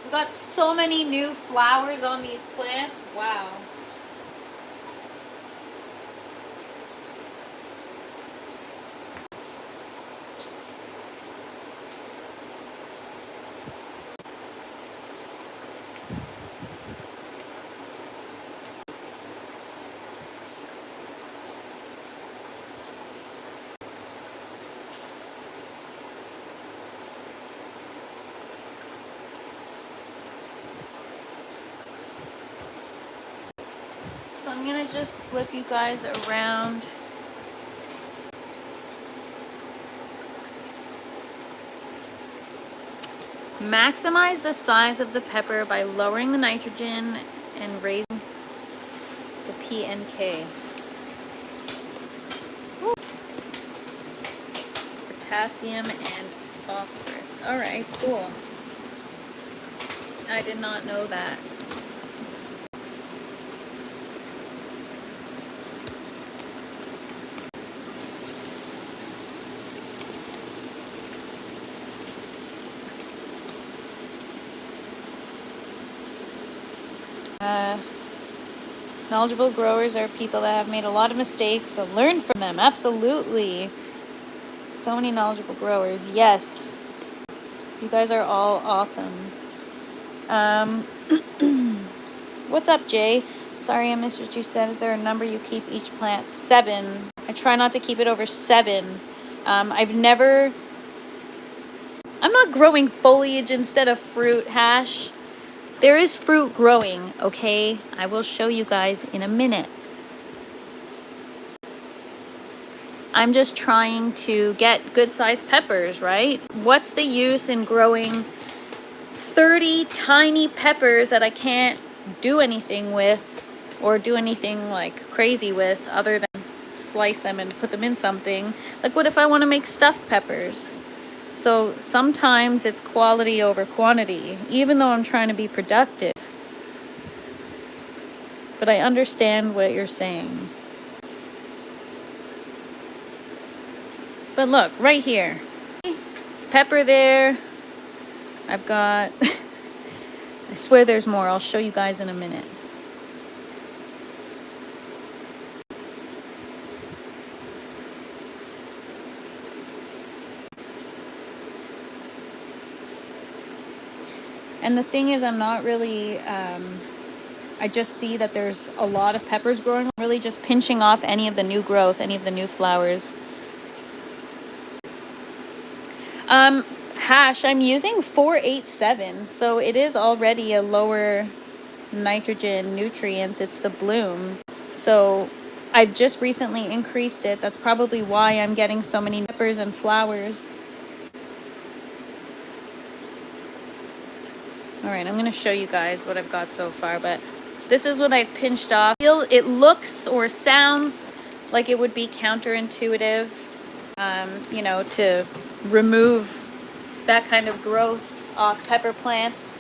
We've got so many new flowers on these plants. Wow. So I'm gonna just flip you guys around. Maximize the size of the pepper by lowering the nitrogen and raising the PNK. Woo. Potassium and phosphorus. All right, cool. I did not know that. Knowledgeable growers are people that have made a lot of mistakes but learn from them. Absolutely. So many knowledgeable growers. Yes. You guys are all awesome. What's up, Jay? Sorry I missed what you said. Is there a number you keep each plant? 7. I try not to keep it over 7. I'm not growing foliage instead of fruit, Hash. There is fruit growing, okay? I will show you guys in a minute. I'm just trying to get good-sized peppers, right? What's the use in growing 30 tiny peppers that I can't do anything with or do anything like crazy with other than slice them and put them in something? Like, what if I want to make stuffed peppers? So sometimes it's quality over quantity, even though I'm trying to be productive. But I understand what you're saying. But look, right here. pepper there. I've got, I swear there's more. I'll show you guys in a minute. And the thing is, I'm not really, I just see that there's a lot of peppers growing. I'm really just pinching off any of the new growth, any of the new flowers. Hash, I'm using 487, so it is already a lower nitrogen nutrients. It's the bloom. So I've just recently increased it. That's probably why I'm getting so many peppers and flowers. All right, I'm going to show you guys what I've got so far, but this is what I've pinched off. It looks or sounds like it would be counterintuitive, you know, to remove that kind of growth off pepper plants.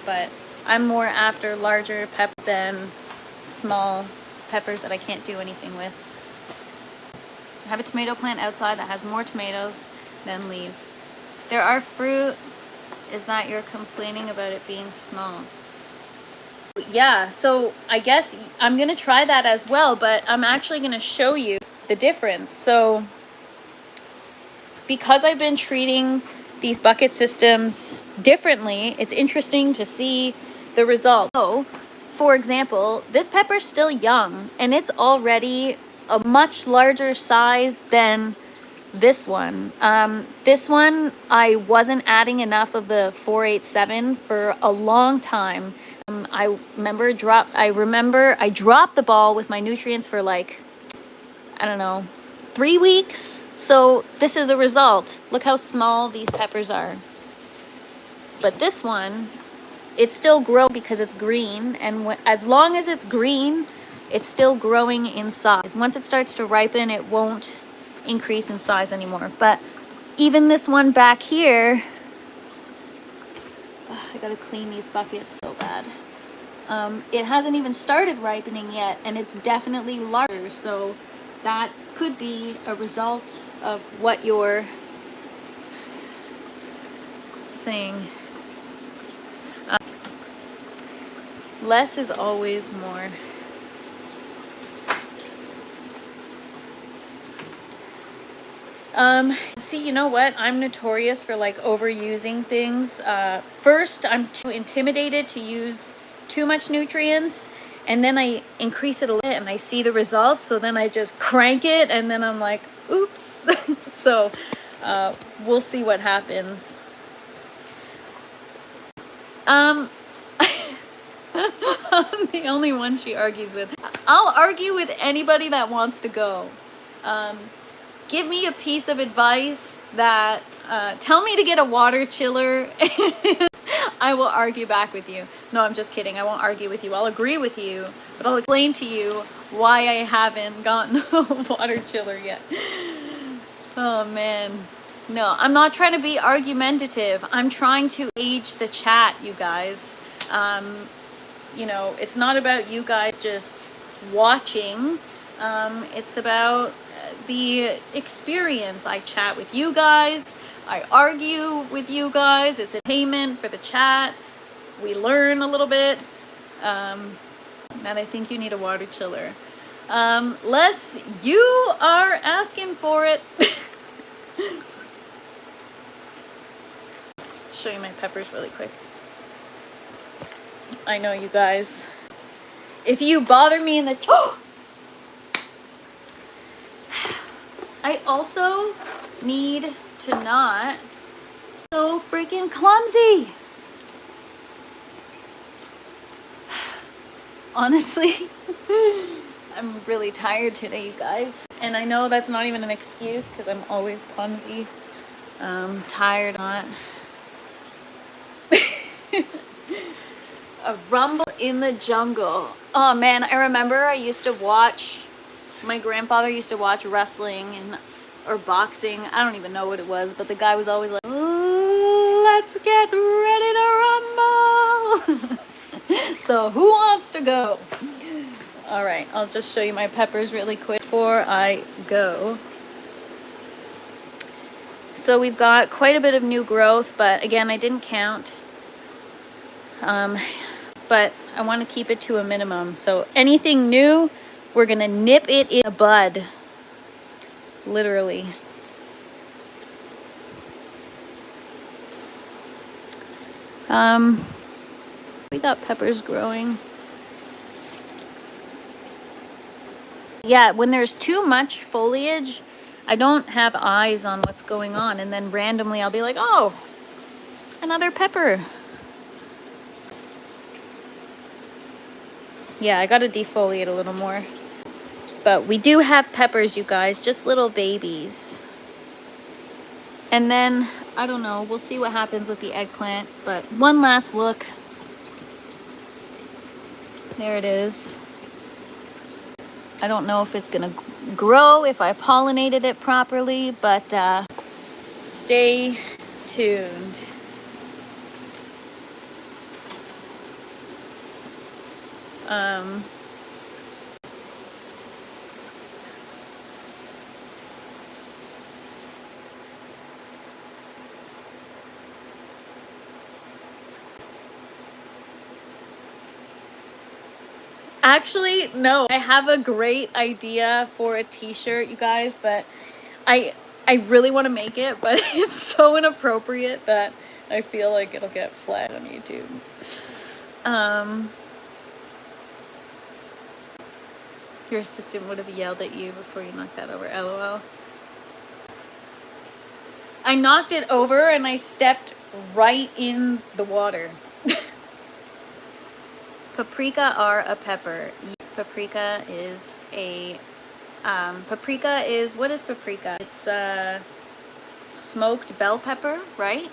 But I'm more after larger pepper than small peppers that I can't do anything with. I have a tomato plant outside that has more tomatoes than leaves. There are fruit. Is that you're complaining about it being small? Yeah, so I guess I'm gonna try that as well, but I'm actually gonna show you the difference. So because I've been treating these bucket systems differently, it's interesting to see the result. So, for example, this pepper's still young and it's already a much larger size than this one. This one, I wasn't adding enough of the 487 for a long time. I remember I dropped the ball with my nutrients for like, I don't know, 3 weeks. So this is the result. Look how small these peppers are. But this one, it's still growing because it's green. And as long as it's green, it's still growing in size. Once it starts to ripen, it won't increase in size anymore. But even this one back here, I gotta clean these buckets so bad. It hasn't even started ripening yet, and it's definitely larger. So that could be a result of what you're saying. Less is always more. See, you know what? I'm notorious for like overusing things. First, I'm too intimidated to use too much nutrients, and then I increase it a little and I see the results. So then I just crank it, and then I'm like, oops. So we'll see what happens. I'm the only one she argues with. I'll argue with anybody that wants to go. Give me a piece of advice that, tell me to get a water chiller. I will argue back with you. No, I'm just kidding. I won't argue with you. I'll agree with you, but I'll explain to you why I haven't gotten a water chiller yet. Oh man. No, I'm not trying to be argumentative. I'm trying to gauge the chat, you guys. You know, it's not about you guys just watching. It's about the experience. I chat with you guys. I argue with you guys. It's entertainment for the chat. We learn a little bit. And I think you need a water chiller. Les, you are asking for it. Show you my peppers really quick. I know, you guys. If you bother me in the... I also need to not so freaking clumsy. Honestly, I'm really tired today, you guys. And I know that's not even an excuse because I'm always clumsy. Tired, not. A rumble in the jungle. Oh man, I remember I used to watch, my grandfather used to watch wrestling or boxing. I don't even know what it was, but the guy was always like, let's get ready to rumble. So who wants to go? All right, I'll just show you my peppers really quick before I go. So we've got quite a bit of new growth, but again, I didn't count. But I want to keep it to a minimum. So anything new, we're gonna nip it in the bud, literally. We got peppers growing. Yeah, when there's too much foliage, I don't have eyes on what's going on, and then randomly I'll be like, oh, another pepper. Yeah, I gotta defoliate a little more. But we do have peppers, you guys, just little babies. And then, I don't know, we'll see what happens with the eggplant. But one last look. There it is. I don't know if it's gonna grow, if I pollinated it properly, but stay tuned. Actually, no, I have a great idea for a t-shirt, you guys, but I really want to make it, but it's so inappropriate that I feel like it'll get flagged on YouTube. Your assistant would have yelled at you before you knocked that over, LOL. I knocked it over and I stepped right in the water. Paprika are a pepper. Yes, paprika is a, what is paprika? It's smoked bell pepper, right?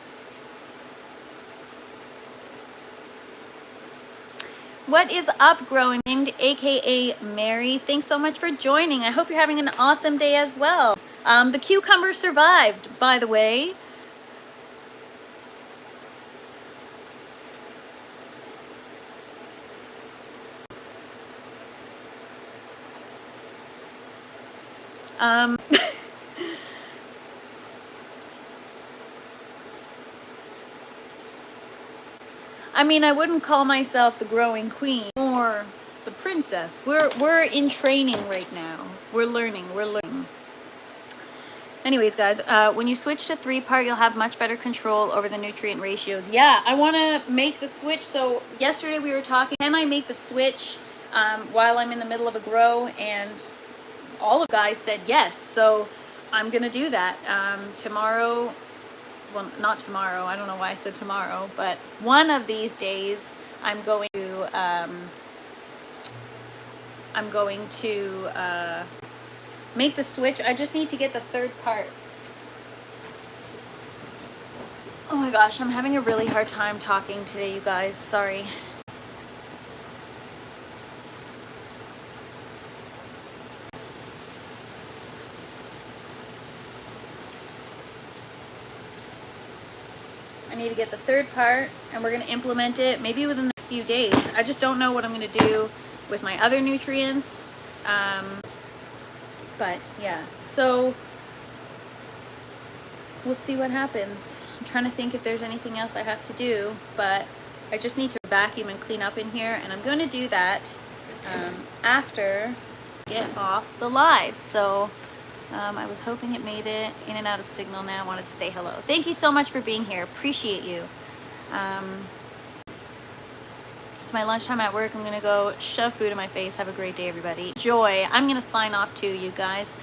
What is up, growing, aka Mary? Thanks so much for joining. I hope you're having an awesome day as well. The cucumber survived, by the way. I mean, I wouldn't call myself the growing queen or the princess. We're in training right now. We're learning. Anyways, guys, when you switch to 3-part, you'll have much better control over the nutrient ratios. Yeah, I want to make the switch. So yesterday we were talking, can I make the switch while I'm in the middle of a grow? And all of the guys said yes. So I'm going to do that tomorrow. Well, not tomorrow. I don't know why I said tomorrow, but one of these days I'm going to make the switch. I just need to get the 3rd part. Oh my gosh, I'm having a really hard time talking today, you guys. Sorry. I need to get the 3rd part, and we're going to implement it maybe within the next few days. I just don't know what I'm going to do with my other nutrients. But yeah, so we'll see what happens. I'm trying to think if there's anything else I have to do, but I just need to vacuum and clean up in here, and I'm going to do that after I get off the live. So I was hoping it made it in and out of signal now. I wanted to say hello. Thank you so much for being here. Appreciate you. It's my lunchtime at work. I'm going to go shove food in my face. Have a great day, everybody. Joy. I'm going to sign off too, you guys.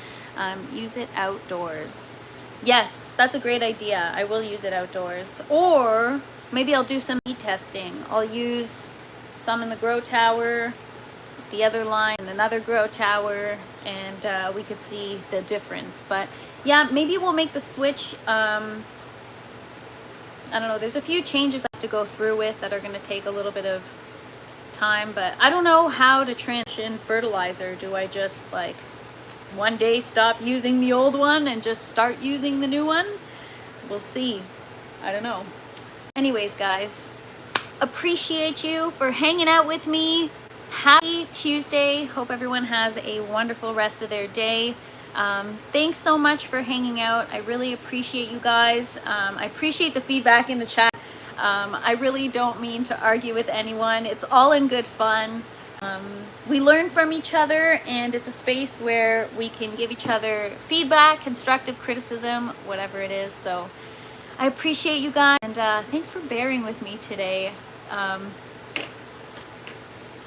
Use it outdoors. Yes, that's a great idea. I will use it outdoors. Or maybe I'll do some heat testing. I'll use some in the grow tower, the other line in another grow tower, and we could see the difference. But yeah, maybe we'll make the switch. I don't know, there's a few changes I have to go through with that are going to take a little bit of time, but I don't know how to transition fertilizer. Do I just like one day stop using the old one and just start using the new one? We'll see. I don't know. Anyways, guys, appreciate you for hanging out with me. Happy Tuesday. Hope everyone has a wonderful rest of their day. Thanks so much for hanging out. I really appreciate you guys. I appreciate the feedback in the chat. I really don't mean to argue with anyone. It's all in good fun. We learn from each other, and it's a space where we can give each other feedback, constructive criticism, whatever it is. So I appreciate you guys, and thanks for bearing with me today.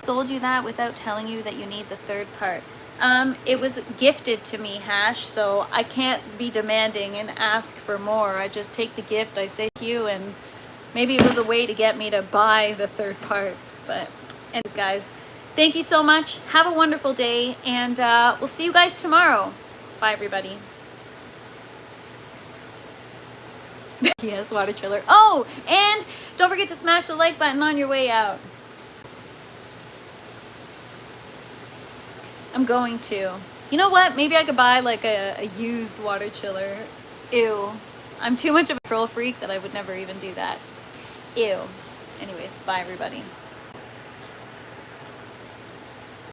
Told you that without telling you that you need the third part. It was gifted to me, Hash, so I can't be demanding and ask for more. I just take the gift, I say thank you, and maybe it was a way to get me to buy the third part. But anyways, guys, thank you so much. Have a wonderful day, and we'll see you guys tomorrow. Bye, everybody. Yes, water chiller. Oh, and don't forget to smash the like button on your way out. I'm going to. You know what? Maybe I could buy like a used water chiller. Ew. I'm too much of a control freak that I would never even do that. Ew. Anyways, bye everybody.